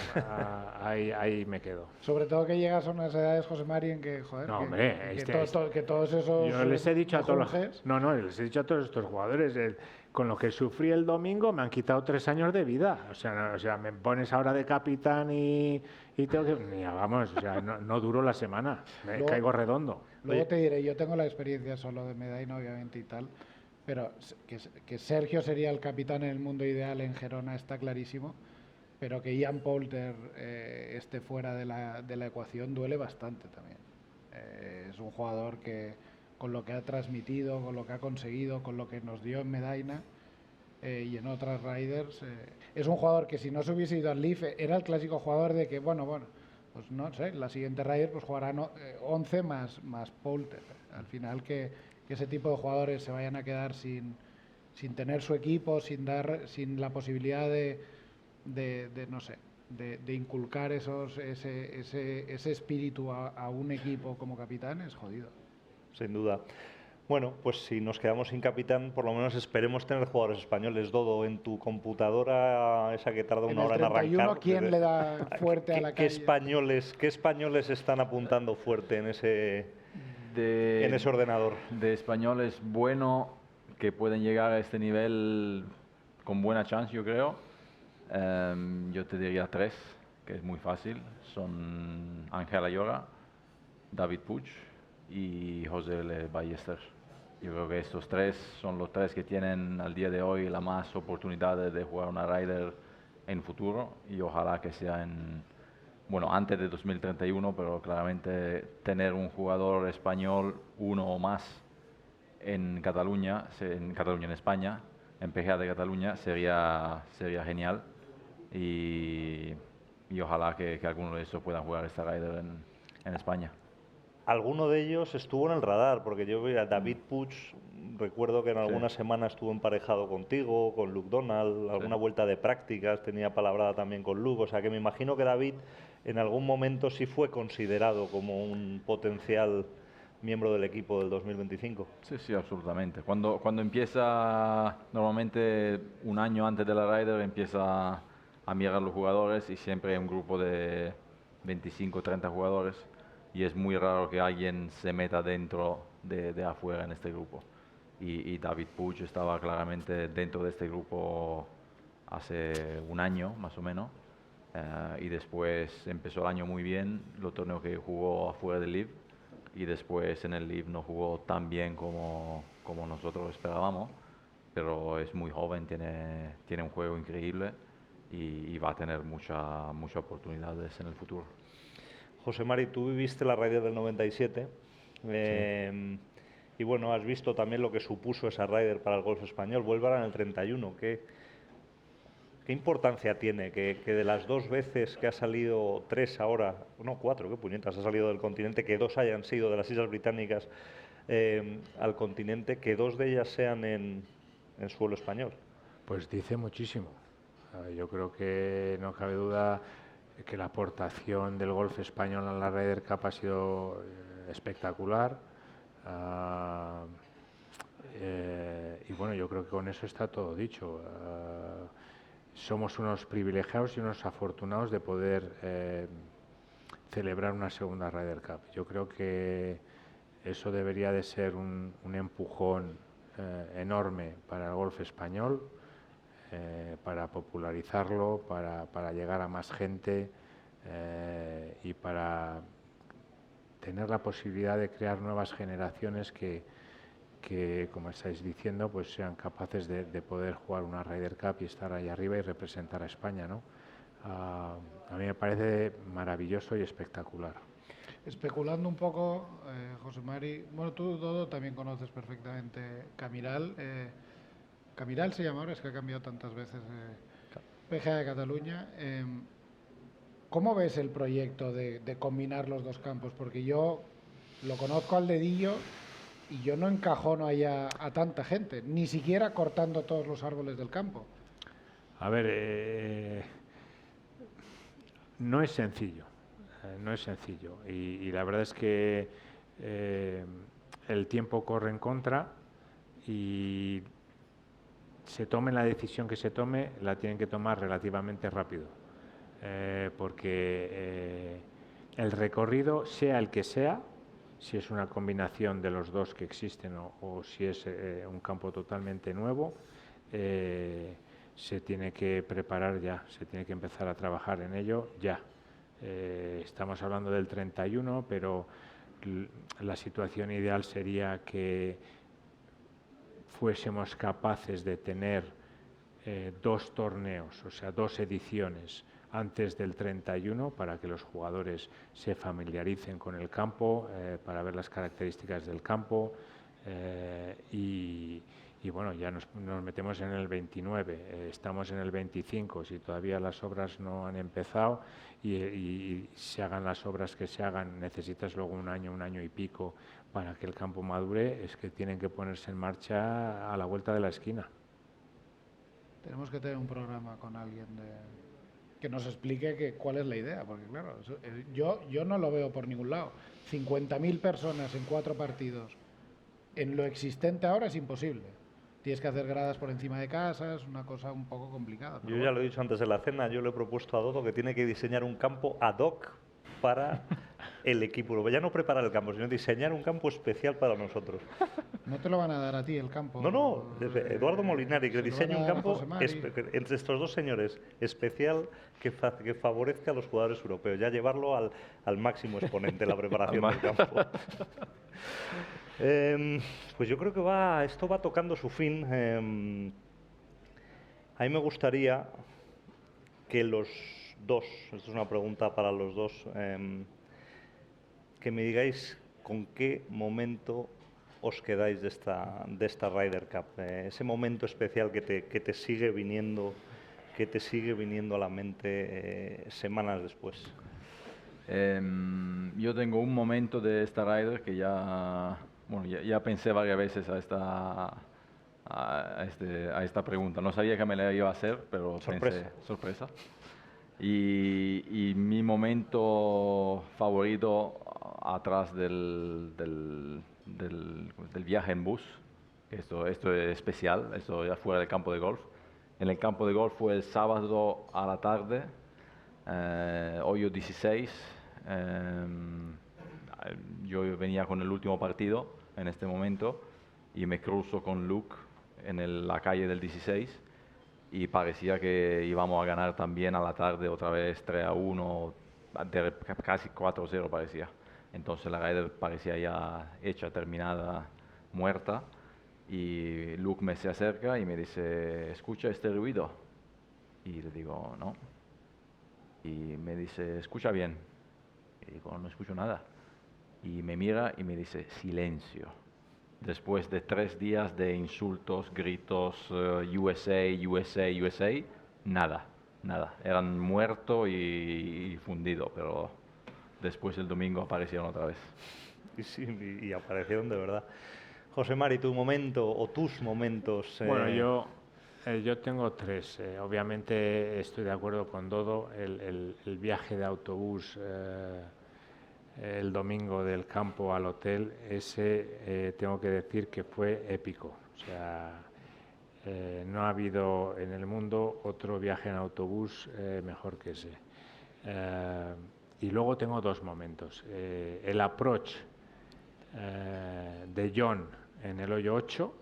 ahí me quedo. Sobre todo que llegas a unas edades, José Mari, en que, joder, que todos esos... Yo les he dicho a todos les he dicho a todos estos jugadores, con lo que sufrí el domingo me han quitado 3 años de vida. O sea, me pones ahora de capitán y tengo que... Vamos, o sea, no duro la semana, caigo redondo. Luego te diré, yo tengo la experiencia solo de Medaina, obviamente, y tal... Pero que Sergio sería el capitán en el mundo ideal en Gerona está clarísimo, pero que Ian Poulter esté fuera de la ecuación duele bastante también. Es un jugador que con lo que ha transmitido, con lo que ha conseguido, con lo que nos dio en Medaina y en otras Riders. Es un jugador que si no se hubiese ido al Leaf era el clásico jugador de que, bueno, pues no sé, la siguiente Rider pues jugarán 11 más Poulter. Al final que ese tipo de jugadores se vayan a quedar sin tener su equipo, sin la posibilidad de no sé, de inculcar ese espíritu a un equipo como capitán es jodido. Sin duda. Bueno, pues si nos quedamos sin capitán, por lo menos esperemos tener jugadores españoles. Dodo, en tu computadora, esa que tarda una hora en arrancar. ¿Quién le da fuerte a la calle? ¿Qué españoles están apuntando fuerte en ese ordenador? De españoles bueno que pueden llegar a este nivel con buena chance, yo creo. Yo te diría 3, que es muy fácil. Son Ángel Ayora, David Puig y José L. Ballester. Yo creo que estos 3 son los 3 que tienen al día de hoy la más oportunidades de jugar una Ryder en futuro, y ojalá que sea antes de 2031, pero claramente tener un jugador español, uno o más en Cataluña, en España, en PGA de Cataluña, sería genial, y ojalá que alguno de estos pueda jugar esta Ryder en España. Alguno de ellos estuvo en el radar, porque yo vi a David Puig, recuerdo que en alguna semana estuvo emparejado contigo, con Luke Donald, alguna vuelta de prácticas, tenía palabrada también con Luke, o sea que me imagino que David en algún momento sí fue considerado como un potencial miembro del equipo del 2025. Sí, absolutamente. Cuando empieza, normalmente un año antes de la Ryder, empieza a mirar los jugadores, y siempre hay un grupo de 25 30 jugadores, y es muy raro que alguien se meta dentro de afuera en este grupo. Y David Puig estaba claramente dentro de este grupo hace un año, más o menos, y después empezó el año muy bien, los torneos que jugó afuera del Live, y después en el Live no jugó tan bien como nosotros esperábamos, pero es muy joven, tiene un juego increíble, y va a tener muchas oportunidades en el futuro. José Mari, tú viviste la Ryder del 97 y bueno, has visto también lo que supuso esa Ryder para el golf español. Vuelve ahora en el 31. ¿Qué importancia tiene que de las 2 veces que ha salido 3 ahora, no 4, qué puñetas, ha salido del continente, que 2 hayan sido de las Islas Británicas al continente, que 2 de ellas sean en suelo español? Pues dice muchísimo. Yo creo que no cabe duda que la aportación del golf español en la Ryder Cup ha sido espectacular. Y bueno, yo creo que con eso está todo dicho. Somos unos privilegiados y unos afortunados de poder celebrar una segunda Ryder Cup. Yo creo que eso debería de ser un empujón enorme para el golf español, para popularizarlo, para llegar a más gente y para tener la posibilidad de crear nuevas generaciones que, como estáis diciendo, pues sean capaces de poder jugar una Ryder Cup y estar ahí arriba y representar a España, ¿no? A mí me parece maravilloso y espectacular. Especulando un poco, José Mari, bueno, tú, Dodo, también conoces perfectamente Camiral. Camiral se llama ahora, es que ha cambiado tantas veces. PGA de Cataluña. ¿Cómo ves el proyecto de combinar los 2 campos? Porque yo lo conozco al dedillo y yo no encajono allá a tanta gente, ni siquiera cortando todos los árboles del campo. A ver, no es sencillo, no es sencillo. Y la verdad es que el tiempo corre en contra, y se tome la decisión que se tome, la tienen que tomar relativamente rápido, porque el recorrido, sea el que sea, si es una combinación de los 2 que existen o si es un campo totalmente nuevo, se tiene que preparar ya, se tiene que empezar a trabajar en ello ya. Estamos hablando del 31, pero la situación ideal sería que fuésemos capaces de tener 2 torneos, o sea, 2 ediciones antes del 31 para que los jugadores se familiaricen con el campo, para ver las características del campo y bueno, ya nos metemos en el 29, estamos en el 25, si todavía las obras no han empezado y se hagan las obras que se hagan, necesitas luego un año y pico para que el campo madure, es que tienen que ponerse en marcha a la vuelta de la esquina. Tenemos que tener un programa con alguien que nos explique cuál es la idea, porque claro, yo no lo veo por ningún lado. 50.000 personas en 4 partidos, en lo existente ahora es imposible. Tienes que hacer gradas por encima de casas, una cosa un poco complicada. Yo ya lo he dicho antes de la cena, yo le he propuesto a Dodo que tiene que diseñar un campo ad hoc para el equipo. Ya no preparar el campo, sino diseñar un campo especial para nosotros. No te lo van a dar a ti el campo. No, Eduardo Molinari, que diseñe un campo entre estos 2 señores especial que favorezca a los jugadores europeos, ya llevarlo al máximo exponente la preparación del campo. Pues yo creo que esto va tocando su fin. A mí me gustaría que los 2, esto es una pregunta para los 2, que me digáis con qué momento os quedáis de esta Ryder Cup, ese momento especial que te sigue viniendo a la mente semanas después. Yo tengo un momento de esta Ryder que ya pensé varias veces a esta pregunta. No sabía que me la iba a hacer, pero pensé, sorpresa. Y mi momento favorito atrás del viaje en bus, esto es especial, esto ya fuera del campo de golf. En el campo de golf fue el sábado a la tarde, hoyo 16. Yo venía con el último partido en este momento y me cruzo con Luke en la calle del 16 y parecía que íbamos a ganar también a la tarde otra vez 3-1, casi 4-0 parecía. Entonces la Ryder parecía ya hecha, terminada, muerta, y Luke me se acerca y me dice, ¿escucha este ruido? Y le digo, no. Y me dice, ¿escucha bien? Y digo, no escucho nada. Y me mira y me dice, silencio. Después de 3 días de insultos, gritos, USA, nada. Eran muerto y fundido, pero después el domingo aparecieron otra vez. Sí, y aparecieron de verdad. José Mari, tu momento o tus momentos. Bueno, yo tengo 3. Obviamente estoy de acuerdo con Dodo. El viaje de autobús el domingo del campo al hotel, ese tengo que decir que fue épico. O sea, no ha habido en el mundo otro viaje en autobús mejor que ese. Y luego tengo 2 momentos. El approach de John en el hoyo 8,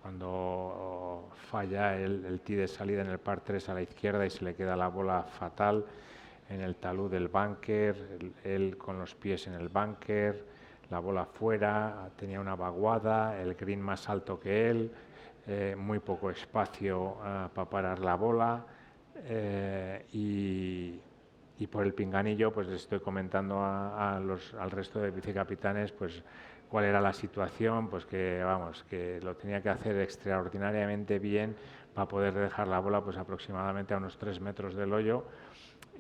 cuando falla el tee de salida en el par 3 a la izquierda y se le queda la bola fatal en el talud del bunker, él con los pies en el bunker, la bola fuera, tenía una vaguada, el green más alto que él, muy poco espacio para parar la bola y por el pinganillo pues les estoy comentando al resto de vicecapitanes pues cuál era la situación, pues que lo tenía que hacer extraordinariamente bien para poder dejar la bola pues aproximadamente a unos 3 metros del hoyo.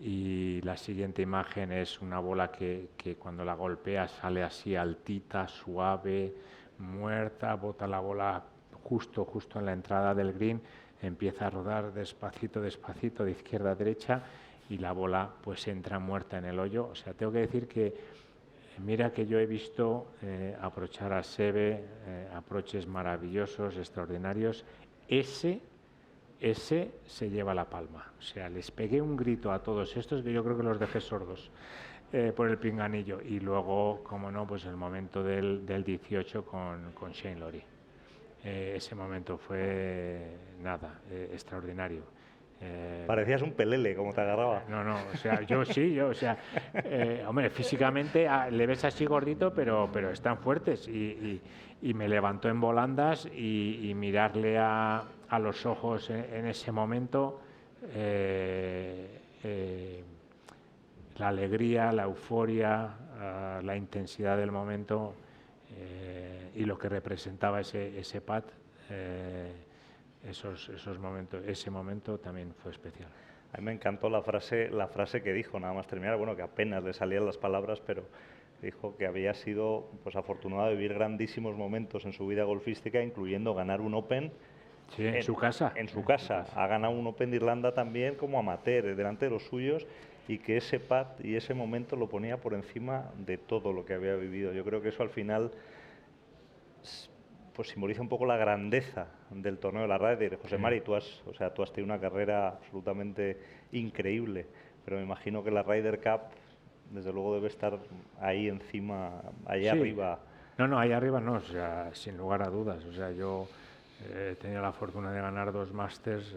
Y la siguiente imagen es una bola que cuando la golpea sale así altita, suave, muerta, bota la bola justo en la entrada del green, empieza a rodar despacito de izquierda a derecha y la bola pues entra muerta en el hoyo. O sea, tengo que decir que mira que yo he visto aprochar a Seve, aproches maravillosos, extraordinarios. Ese se lleva la palma. O sea, les pegué un grito a todos estos que yo creo que los dejé sordos por el pinganillo. Y luego, como no, pues el momento del 18 con Shane Lowry. Ese momento fue, extraordinario. Parecías un pelele, como te agarraba. No, o sea, hombre, físicamente le ves así gordito, pero están fuertes y me levantó en volandas y mirarle a a los ojos en ese momento la alegría, la euforia, la intensidad del momento y lo que representaba ese pad, esos momentos, ese momento también fue especial. A mí me encantó la frase que dijo, nada más terminar, bueno, que apenas le salían las palabras, pero dijo que había sido pues, afortunado de vivir grandísimos momentos en su vida golfística, incluyendo ganar un Open. Sí, en su casa. En su casa. Ha ganado un Open de Irlanda también como amateur, delante de los suyos, y que ese pad y ese momento lo ponía por encima de todo lo que había vivido. Yo creo que eso al final pues simboliza un poco la grandeza del torneo de la Ryder. José Mari, tú has tenido una carrera absolutamente increíble, pero me imagino que la Ryder Cup desde luego debe estar ahí encima, ahí sí. arriba. No, ahí arriba no, o sea, sin lugar a dudas. O sea, yo he tenido la fortuna de ganar 2 Masters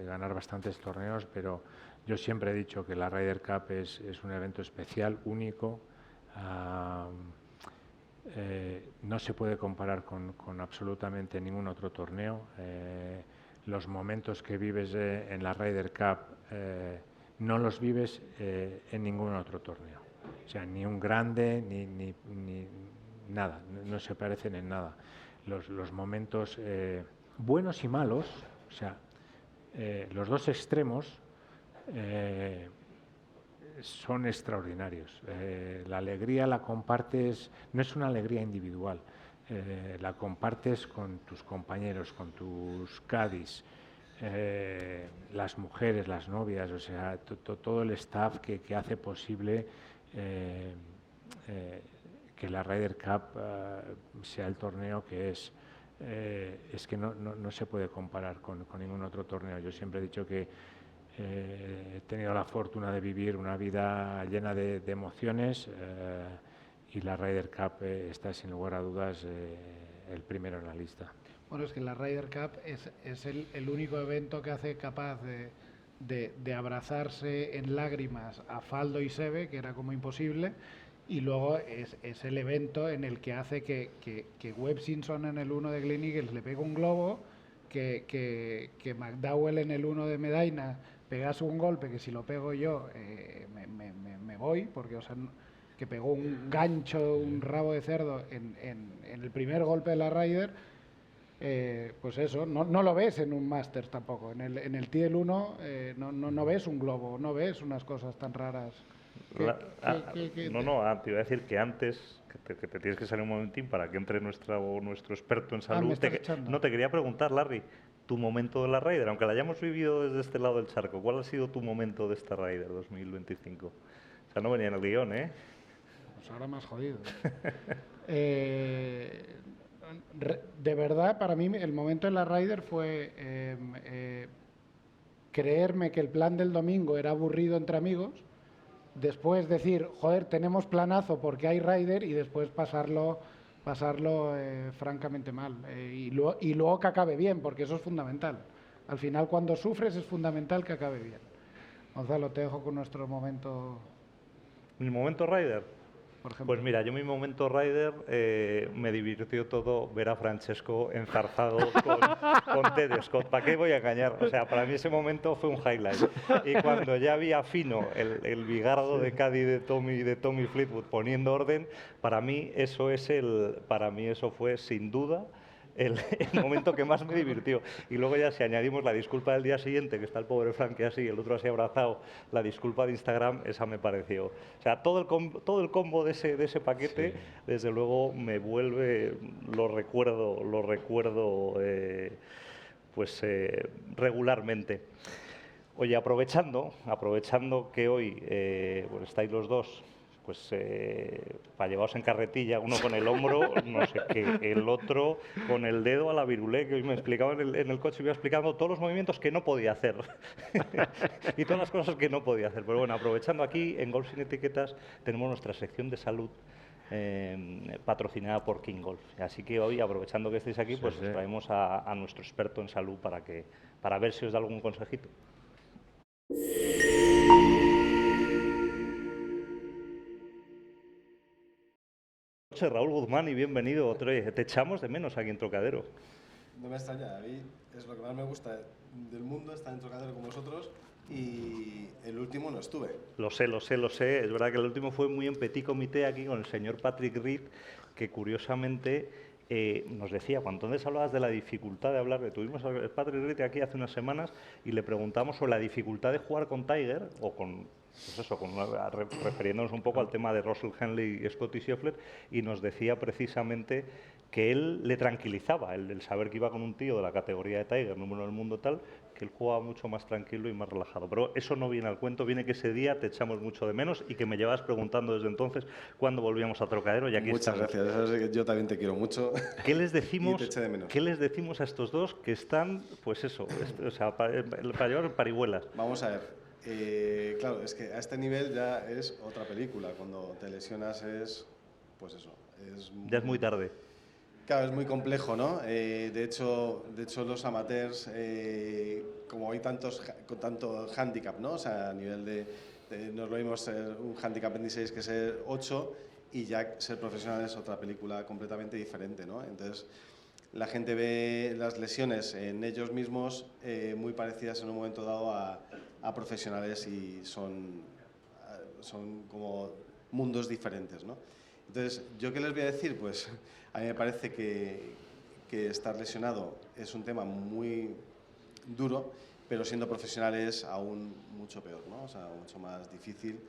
y ganar bastantes torneos, pero yo siempre he dicho que la Ryder Cup es un evento especial, único. No se puede comparar con absolutamente ningún otro torneo. Los momentos que vives en la Ryder Cup no los vives en ningún otro torneo. O sea, ni un grande, ni nada, no se parecen en nada. Los momentos buenos y malos, o sea, los dos extremos son extraordinarios. La alegría la compartes, no es una alegría individual, la compartes con tus compañeros, con tus caddies, las mujeres, las novias, o sea, todo el staff que hace posible que la Ryder Cup sea el torneo que es. Es que no se puede comparar con ningún otro torneo. Yo siempre he dicho que he tenido la fortuna de vivir una vida llena de emociones y la Ryder Cup está sin lugar a dudas el primero en la lista. Bueno, es que la Ryder Cup es el único evento que hace capaz de abrazarse en lágrimas a Faldo y Seve, que era como imposible, y luego es el evento en el que hace que Webb Simpson en el 1 de Glen Eagles le pegue un globo, que McDowell en el 1 de Medina pegase un golpe que si lo pego yo me voy, porque que pegó un gancho, un rabo de cerdo en el primer golpe de la Ryder. Pues eso, no lo ves en un Masters tampoco. En el TL 1 no ves un globo, no ves unas cosas tan raras. Te iba a decir que antes, que te tienes que salir un momentín para que entre nuestro experto en salud. No, te quería preguntar, Larry, tu momento de la Ryder, aunque la hayamos vivido desde este lado del charco, ¿cuál ha sido tu momento de esta Ryder 2025? O sea, no venía en el guión, ¿eh? Pues ahora más jodido. De verdad, para mí el momento en la Ryder fue creerme que el plan del domingo era aburrido entre amigos, después decir, joder, tenemos planazo porque hay Ryder, y después pasarlo francamente mal. Y luego que acabe bien, porque eso es fundamental. Al final, cuando sufres, es fundamental que acabe bien. Gonzalo, te dejo con nuestro momento. ¿Mi momento Ryder? Por ejemplo. Pues mira, yo mi momento Ryder me divirtió todo ver a Francesco enzarzado con Ted Scott. ¿Para qué voy a engañar? O sea, para mí ese momento fue un highlight. Y cuando ya vi a Fino, el bigardo de Caddy de Tommy Fleetwood poniendo orden, para mí eso fue sin duda el momento que más me divirtió. Y luego ya si añadimos la disculpa del día siguiente, que está el pobre Frankie así, el otro así abrazado, la disculpa de Instagram, esa me pareció. O sea, todo el combo de ese paquete, sí, desde luego me vuelve, lo recuerdo regularmente. Oye, aprovechando que hoy pues estáis los dos, pues para llevaros en carretilla, uno con el hombro, no sé qué, el otro con el dedo a la virulé, que hoy me explicaba en el coche, me iba explicando todos los movimientos que no podía hacer y todas las cosas que no podía hacer. Pero bueno, aprovechando aquí en Golf Sin Etiquetas tenemos nuestra sección de salud patrocinada por King Golf. Así que hoy, aprovechando que estáis aquí, pues os traemos a nuestro experto en salud para ver si os da algún consejito. Raúl Guzmán, y bienvenido. Te echamos de menos aquí en Trocadero. no me extraña, a mí es lo que más me gusta del mundo, estar en Trocadero con vosotros, y el último no estuve. Lo sé, lo sé, lo sé. Es verdad que el último fue muy en petit comité aquí con el señor Patrick Reed, que curiosamente nos decía, cuando entonces hablabas de la dificultad de hablar, que tuvimos a Patrick Reed aquí hace unas semanas y le preguntamos sobre la dificultad de jugar con Tiger, o con, pues eso, refiriéndonos un poco al tema de Russell Henley y Scottie Scheffler, y nos decía precisamente que él le tranquilizaba, el saber que iba con un tío de la categoría de Tiger, número del mundo tal, que él jugaba mucho más tranquilo y más relajado. Pero eso no viene al cuento, viene que ese día te echamos mucho de menos y que me llevas preguntando desde entonces cuándo volvíamos a Trocadero y aquí Muchas estamos. gracias, sabes que yo también te quiero mucho. ¿Qué les decimos, y te eché de menos. ¿Qué les decimos a estos dos que están, pues eso, o sea, para llevar parihuelas? Vamos a ver, claro, es que a este nivel ya es otra película, cuando te lesionas es, pues eso. Ya es muy tarde. Claro, es muy complejo, ¿no? De hecho los amateurs, como hay tanto handicap, ¿no? O sea, a nivel no es lo mismo ser un handicap en 16 que ser 8, y ya ser profesional es otra película completamente diferente, ¿no? Entonces, la gente ve las lesiones en ellos mismos muy parecidas en un momento dado a profesionales, y son como mundos diferentes, ¿no? Entonces, ¿yo qué les voy a decir? Pues a mí me parece que estar lesionado es un tema muy duro, pero siendo profesional es aún mucho peor, ¿no? O sea, mucho más difícil.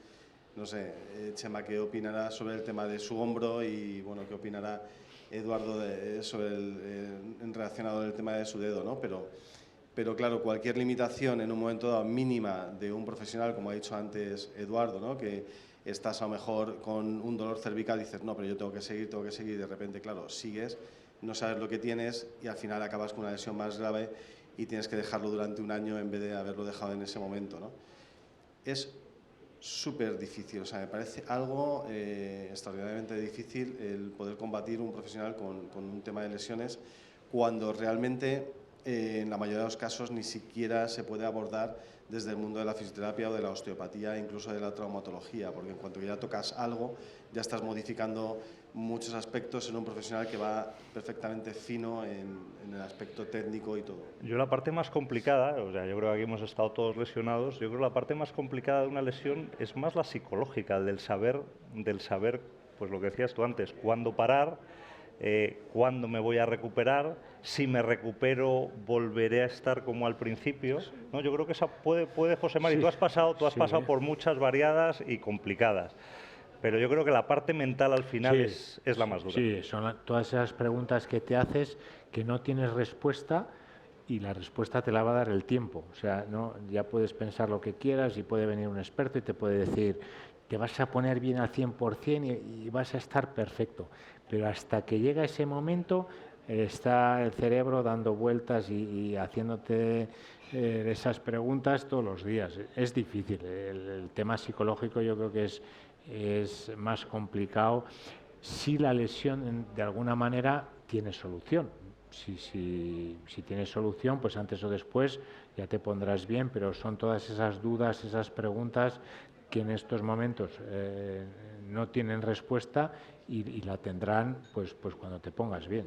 No sé, Chema, ¿qué opinará sobre el tema de su hombro? Y bueno, ¿qué opinará Eduardo sobre en relacionado al tema de su dedo, ¿no? Pero claro, cualquier limitación en un momento dado mínima de un profesional, como ha dicho antes Eduardo, ¿no? Que estás a lo mejor con un dolor cervical y dices, no, pero yo tengo que seguir, y de repente, claro, sigues, no sabes lo que tienes y al final acabas con una lesión más grave y tienes que dejarlo durante un año en vez de haberlo dejado en ese momento, ¿no? Es súper difícil, o sea, me parece algo extraordinariamente difícil el poder combatir un profesional con un tema de lesiones, cuando realmente en la mayoría de los casos ni siquiera se puede abordar desde el mundo de la fisioterapia o de la osteopatía, incluso de la traumatología, porque en cuanto que ya tocas algo, ya estás modificando muchos aspectos en un profesional que va perfectamente fino en el aspecto técnico y todo. Yo la parte más complicada, o sea, yo creo que aquí hemos estado todos lesionados, yo creo que la parte más complicada de una lesión es más la psicológica, del saber, pues lo que decías tú antes, cuándo parar, cuándo me voy a recuperar, si me recupero volveré a estar como al principio, ¿no? Yo creo que esa puede José Mari, Sí, tú has pasado por muchas variadas y complicadas, pero yo creo que la parte mental al final es la más dura. Sí, son todas esas preguntas que te haces que no tienes respuesta, y la respuesta te la va a dar el tiempo. O sea, no, ya puedes pensar lo que quieras y puede venir un experto y te puede decir, te vas a poner bien al 100% y vas a estar perfecto. Pero hasta que llega ese momento está el cerebro dando vueltas y haciéndote esas preguntas todos los días. Es difícil. El tema psicológico yo creo que es más complicado. Si la lesión de alguna manera tiene solución. Si tienes solución, pues antes o después ya te pondrás bien, pero son todas esas dudas, esas preguntas que en estos momentos no tienen respuesta y la tendrán pues cuando te pongas bien.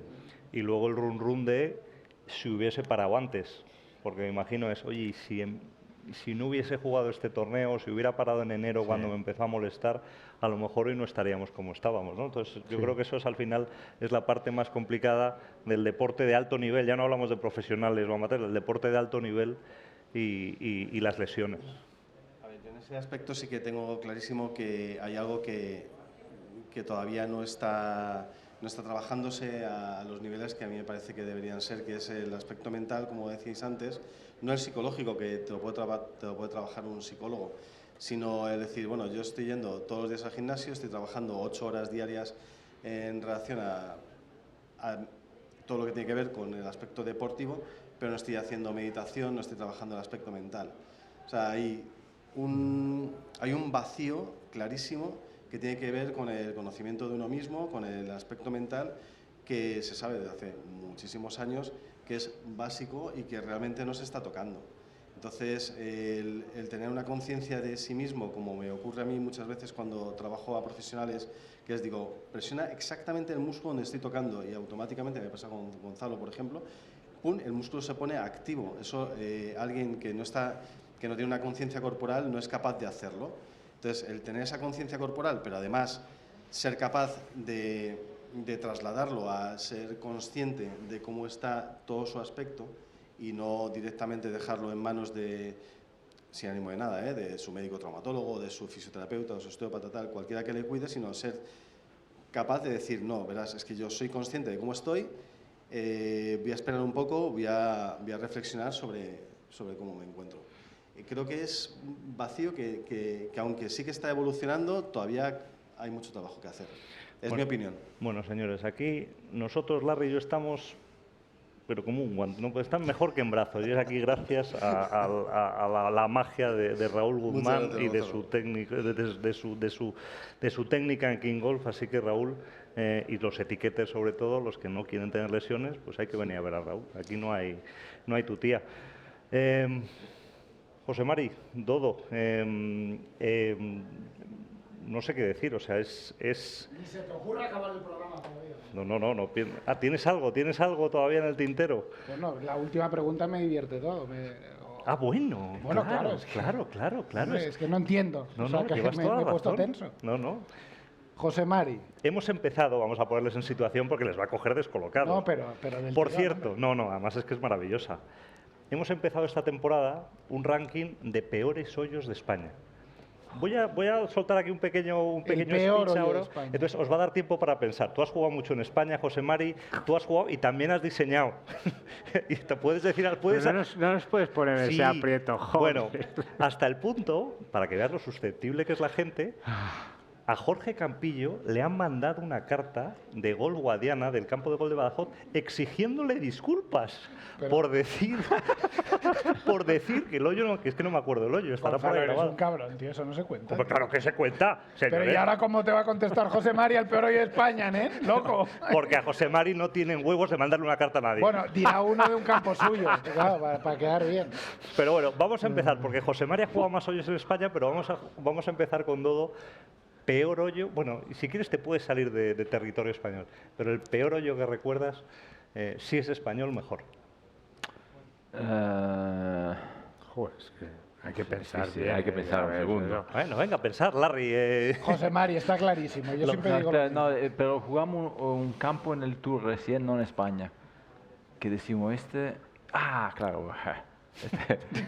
Y luego el run de si hubiese parado antes, porque me imagino es, oye, si no hubiese jugado este torneo, si hubiera parado en enero cuando me empezó a molestar, a lo mejor hoy no estaríamos como estábamos, ¿no? Entonces yo creo que eso es al final es la parte más complicada del deporte de alto nivel, ya no hablamos de profesionales o amateurs, del deporte de alto nivel y las lesiones. A ver, yo en ese aspecto sí que tengo clarísimo que hay algo que todavía no está trabajándose a los niveles que a mí me parece que deberían ser, que es el aspecto mental, como decíais antes, no el psicológico, que te lo puede trabajar un psicólogo, sino el decir, bueno, yo estoy yendo todos los días al gimnasio, estoy trabajando 8 horas diarias en relación a todo lo que tiene que ver con el aspecto deportivo, pero no estoy haciendo meditación, no estoy trabajando el aspecto mental. O sea, hay un vacío clarísimo que tiene que ver con el conocimiento de uno mismo, con el aspecto mental, que se sabe desde hace muchísimos años que es básico y que realmente no se está tocando. Entonces, el tener una conciencia de sí mismo, como me ocurre a mí muchas veces cuando trabajo a profesionales, que les digo, presiona exactamente el músculo donde estoy tocando, y automáticamente me pasa con Gonzalo, por ejemplo, ¡pum!, el músculo se pone activo. Eso alguien que no tiene una conciencia corporal no es capaz de hacerlo. Entonces, el tener esa conciencia corporal, pero además ser capaz de trasladarlo a ser consciente de cómo está todo su aspecto y no directamente dejarlo en manos de, sin ánimo de nada, de su médico traumatólogo, de su fisioterapeuta, de su osteópata, tal, cualquiera que le cuide, sino ser capaz de decir, no, verás, es que yo soy consciente de cómo estoy, voy a esperar un poco, voy a reflexionar sobre cómo me encuentro. Creo que es un vacío que aunque sí que está evolucionando, todavía hay mucho trabajo que hacer. Es mi opinión. Bueno, señores, aquí nosotros, Larry y yo, estamos, pero como un guante, ¿no? Pues están mejor que en brazos. Y es aquí gracias a la magia de Raúl Guzmán y de su técnica, de su técnica en King Golf. Así que Raúl y los etiquetes, sobre todo, los que no quieren tener lesiones, pues hay que venir a ver a Raúl. Aquí no hay tu tía. José Mari, Dodo, no sé qué decir, o sea, es... Ni se te ocurra acabar el programa todavía. No. ¿Tienes algo todavía en el tintero? Bueno, la última pregunta me divierte todo. Bueno, claro. Hombre, es que no entiendo. O sea, que llevas me toda la he puesto razón. tenso. No. José Mari. Hemos empezado, vamos a ponerles en situación porque les va a coger descolocados. No, pero del Por tirón, cierto, hombre. no, además es que es maravillosa. Hemos empezado esta temporada un ranking de peores hoyos de España. Voy a soltar aquí un pequeño peor speech hoyo ahora. de España. Entonces os va a dar tiempo para pensar. Tú has jugado mucho en España, José Mari, tú has jugado y también has diseñado. Y te puedes decir... No nos puedes poner ese Sí. aprieto, joder. Bueno, hasta el punto, para que veas lo susceptible que es la gente, a Jorge Campillo le han mandado una carta de Gol Guadiana del campo de gol de Badajoz exigiéndole disculpas por decir que el hoyo no, que es que no me acuerdo el hoyo, estará por Gonzalo, ahí eres grabado. un cabrón, tío, eso no se cuenta. Pues claro que se cuenta, Pero señores. ¿y ahora cómo te va a contestar José Mari, el peor hoyo de España, loco? Porque a José Mari no tienen huevos de mandarle una carta a nadie. Bueno, dirá uno de un campo suyo, claro, para quedar bien. Pero bueno, vamos a empezar, porque José Mari ha jugado más hoyos en España, pero vamos a empezar con Dodo. Peor hoyo, bueno, si quieres te puedes salir de territorio español, pero el peor hoyo que recuerdas, si es español, mejor. Joder, es que hay que pensar. Sí, bien, hay que pensar un ¿sabes? segundo. Bueno, venga, a pensar, Larry. José Mari, está clarísimo. Yo siempre digo... lo mismo. Pero jugamos un campo en el Tour recién, no en España. Que decimos claro.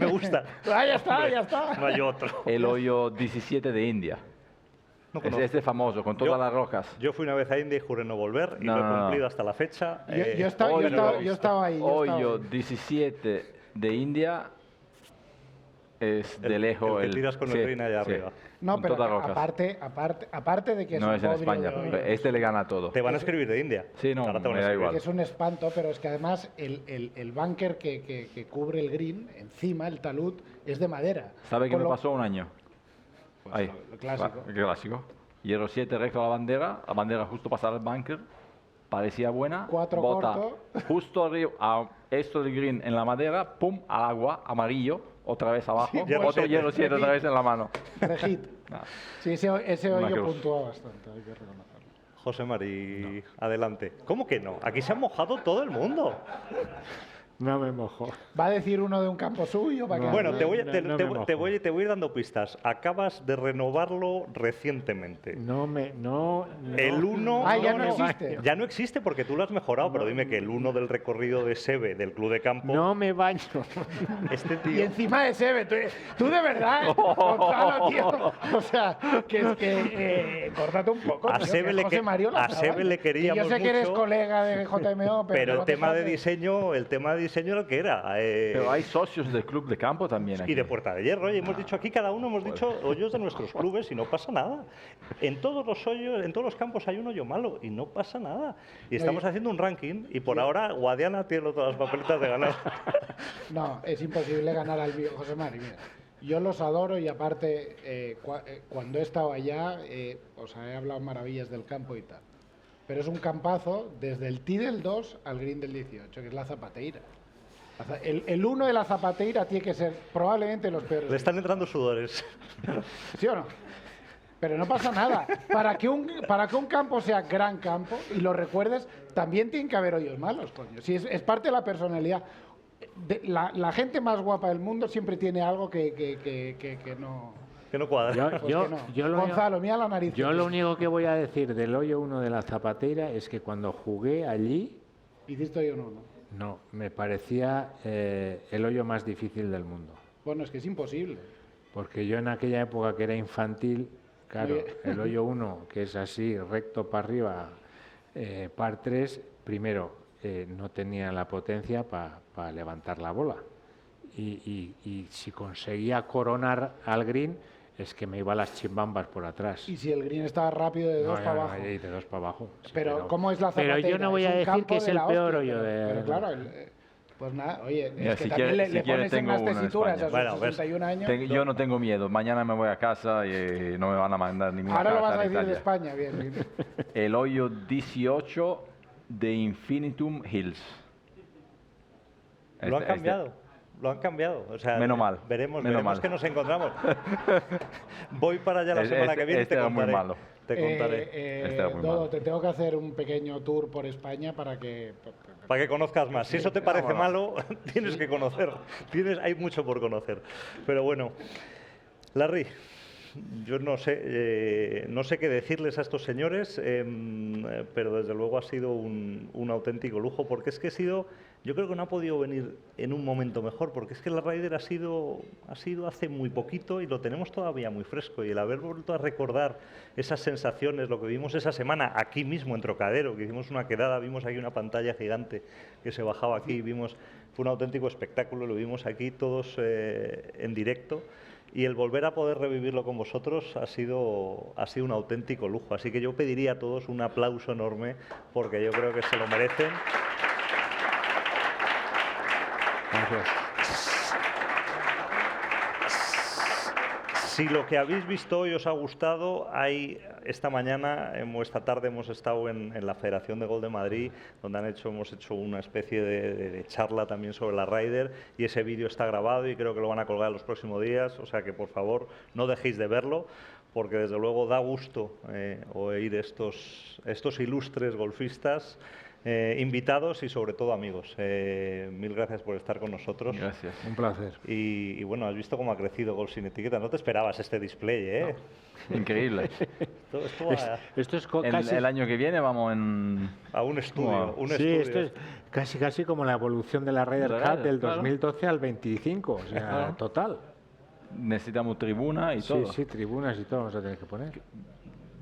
Me gusta. Ya está. No hay otro. El hoyo 17 de India. No Es conozco. este famoso, con todas las rocas. Yo fui una vez a India y juré no volver, y No, lo he no. cumplido hasta la fecha. Yo estaba ahí. Hoyo 17 de India es de lejos. el que tiras con el green allá arriba. No, con pero todas rocas. aparte de que No un es en bodrio España. de hoyo, Este le gana todo. Te van a escribir de India. Sí, no, Ahora te van a me da escribir. igual. que es un espanto, pero es que además el bunker que cubre el green, encima, el talud, es de madera. ¿Sabe qué Con me lo- pasó un año? Ahí. lo clásico. El clásico. Hierro 7 recto a la bandera justo pasar el bunker, parecía buena, 4 bota corto. justo arriba, a esto del green en la madera, pum, al agua, amarillo, otra vez abajo, hierro otro 7. hierro 7 otra vez en la mano. Regit. Nah. Sí, ese Una hoyo cruz. puntúa bastante, hay que reconocerlo. José Mari, adelante. ¿Cómo que no? Aquí se ha mojado todo el mundo. No me mojo. ¿Va a decir uno de un campo suyo? Para que Bueno, no, te voy me mojo. a ir dando pistas. Acabas de renovarlo recientemente. No. El 1 Ah, ya no existe. Ya no existe porque tú lo has mejorado, pero dime que el 1 del recorrido de Sebe, del club de campo, No me baño. este Y tío... encima de Sebe, tú de verdad, Gonzalo, tío. O sea, que es que córtate un poco. A tío, Sebe que le José que- Mario a Sebe le queríamos Y yo sé que eres mucho, colega de JMO, pero el no te tema de pases. diseño, lo que era. Pero hay socios del club de campo también aquí. Y de Puerta de Hierro, y hemos dicho aquí, cada uno hemos dicho hoyos de nuestros clubes y no pasa nada. En todos los hoyos, en todos los campos hay un hoyo malo y no pasa nada. Y estamos haciendo un ranking y por ahora Guadiana tiene todas las papeletas de ganar. No, es imposible ganar al mío, José Mari. Mira, yo los adoro y aparte, cuando he estado allá, os he hablado maravillas del campo y tal. Pero es un campazo desde el tee del 2 al green del 18, que es la Zapateira. El 1 de la Zapateira tiene que ser probablemente los peores. Le están entrando sudores. ¿Sí o no? Pero no pasa nada. Para que un campo sea gran campo y lo recuerdes, también tienen que haber hoyos malos, coño. Si es parte de la personalidad. La gente más guapa del mundo siempre tiene algo que no... Que no cuadra. Gonzalo, mira la nariz. Yo lo único que voy a decir del hoyo 1 de la Zapateira es que cuando jugué allí... ¿Hiciste hoyo 1? No, me parecía el hoyo más difícil del mundo. Bueno, es que es imposible. Porque yo en aquella época que era infantil, claro, el hoyo 1, que es así, recto para arriba, par 3, primero, no tenía la potencia para levantar la bola. Y si conseguía coronar al green, es que me iba las chimbambas por atrás. Y si el green estaba rápido de 2 para abajo. De 2 para abajo. Sí, pero ¿cómo es la Zapateira? Pero yo no voy a decir que es el peor hoyo de... Pero claro, pues nada, oye, Mira, es que si también quieres, le pones en unas tesituras a sus Bueno, 61 años. Yo no tengo miedo. Mañana me voy a casa y no me van a mandar ninguna Ahora casa lo vas a en decir de Italia. España, bien. El hoyo 18 de Infinitum Hills. Lo han cambiado. Lo han cambiado. O sea, Menos mal. Veremos mal. que nos encontramos. Voy para allá la semana que viene y te era contaré. muy malo. Te contaré. Este era muy Dodo, malo. te tengo que hacer un pequeño tour por España para que conozcas más. Si eso te parece malo, tienes que conocer. Hay mucho por conocer. Pero bueno, Larry, yo no sé qué decirles a estos señores, pero desde luego ha sido un auténtico lujo, porque es que yo creo que no ha podido venir en un momento mejor, porque es que la Ryder ha sido hace muy poquito y lo tenemos todavía muy fresco, y el haber vuelto a recordar esas sensaciones, lo que vimos esa semana aquí mismo en Trocadero, que hicimos una quedada, vimos aquí una pantalla gigante que se bajaba aquí, fue un auténtico espectáculo, lo vimos aquí todos en directo. Y el volver a poder revivirlo con vosotros ha sido un auténtico lujo. Así que yo pediría a todos un aplauso enorme, porque yo creo que se lo merecen. Gracias. Si lo que habéis visto hoy os ha gustado, esta tarde hemos estado en la Federación de Golf de Madrid, donde hemos hecho una especie de charla también sobre la Ryder, y ese vídeo está grabado y creo que lo van a colgar en los próximos días, o sea que por favor no dejéis de verlo, porque desde luego da gusto oír estos ilustres golfistas, invitados y sobre todo amigos. Mil gracias por estar con nosotros. Gracias. Un placer. Y bueno, has visto cómo ha crecido Golf Sin Etiqueta. No te esperabas este display, ¿eh? No. Increíble. Esto es casi... El año que viene vamos a un estudio. Esto es casi como la evolución de la Ryder Cup del claro. 2012 al 25, o sea, Claro. total. Necesitamos tribuna y todo. Sí, tribunas y todo vamos a tener que poner.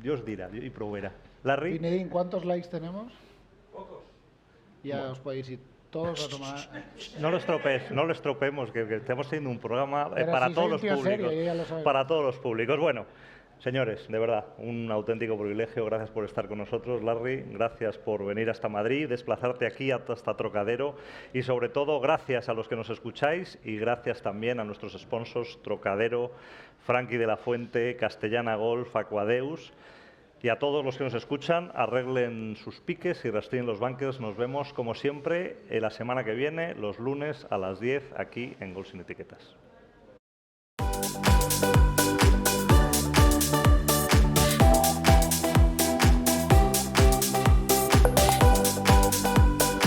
Dios dirá y proveerá. Larry. Pinedín, ¿cuántos likes tenemos? Pocos. Ya os podéis ir todos a tomar... No lo estropeemos, que estamos teniendo un programa Pero para si todos soy un los tío públicos. serio, yo ya lo sabes. Para todos los públicos. Bueno, señores, de verdad, un auténtico privilegio. Gracias por estar con nosotros, Larry. Gracias por venir hasta Madrid, desplazarte aquí hasta Trocadero. Y sobre todo, gracias a los que nos escucháis y gracias también a nuestros sponsors, Trocadero, Frankie de la Fuente, Castellana Golf, Aquadeus. Y a todos los que nos escuchan, arreglen sus piques y rastrillen los bunkers. Nos vemos, como siempre, la semana que viene, los lunes a las 10, aquí en Golf Sin Etiquetas.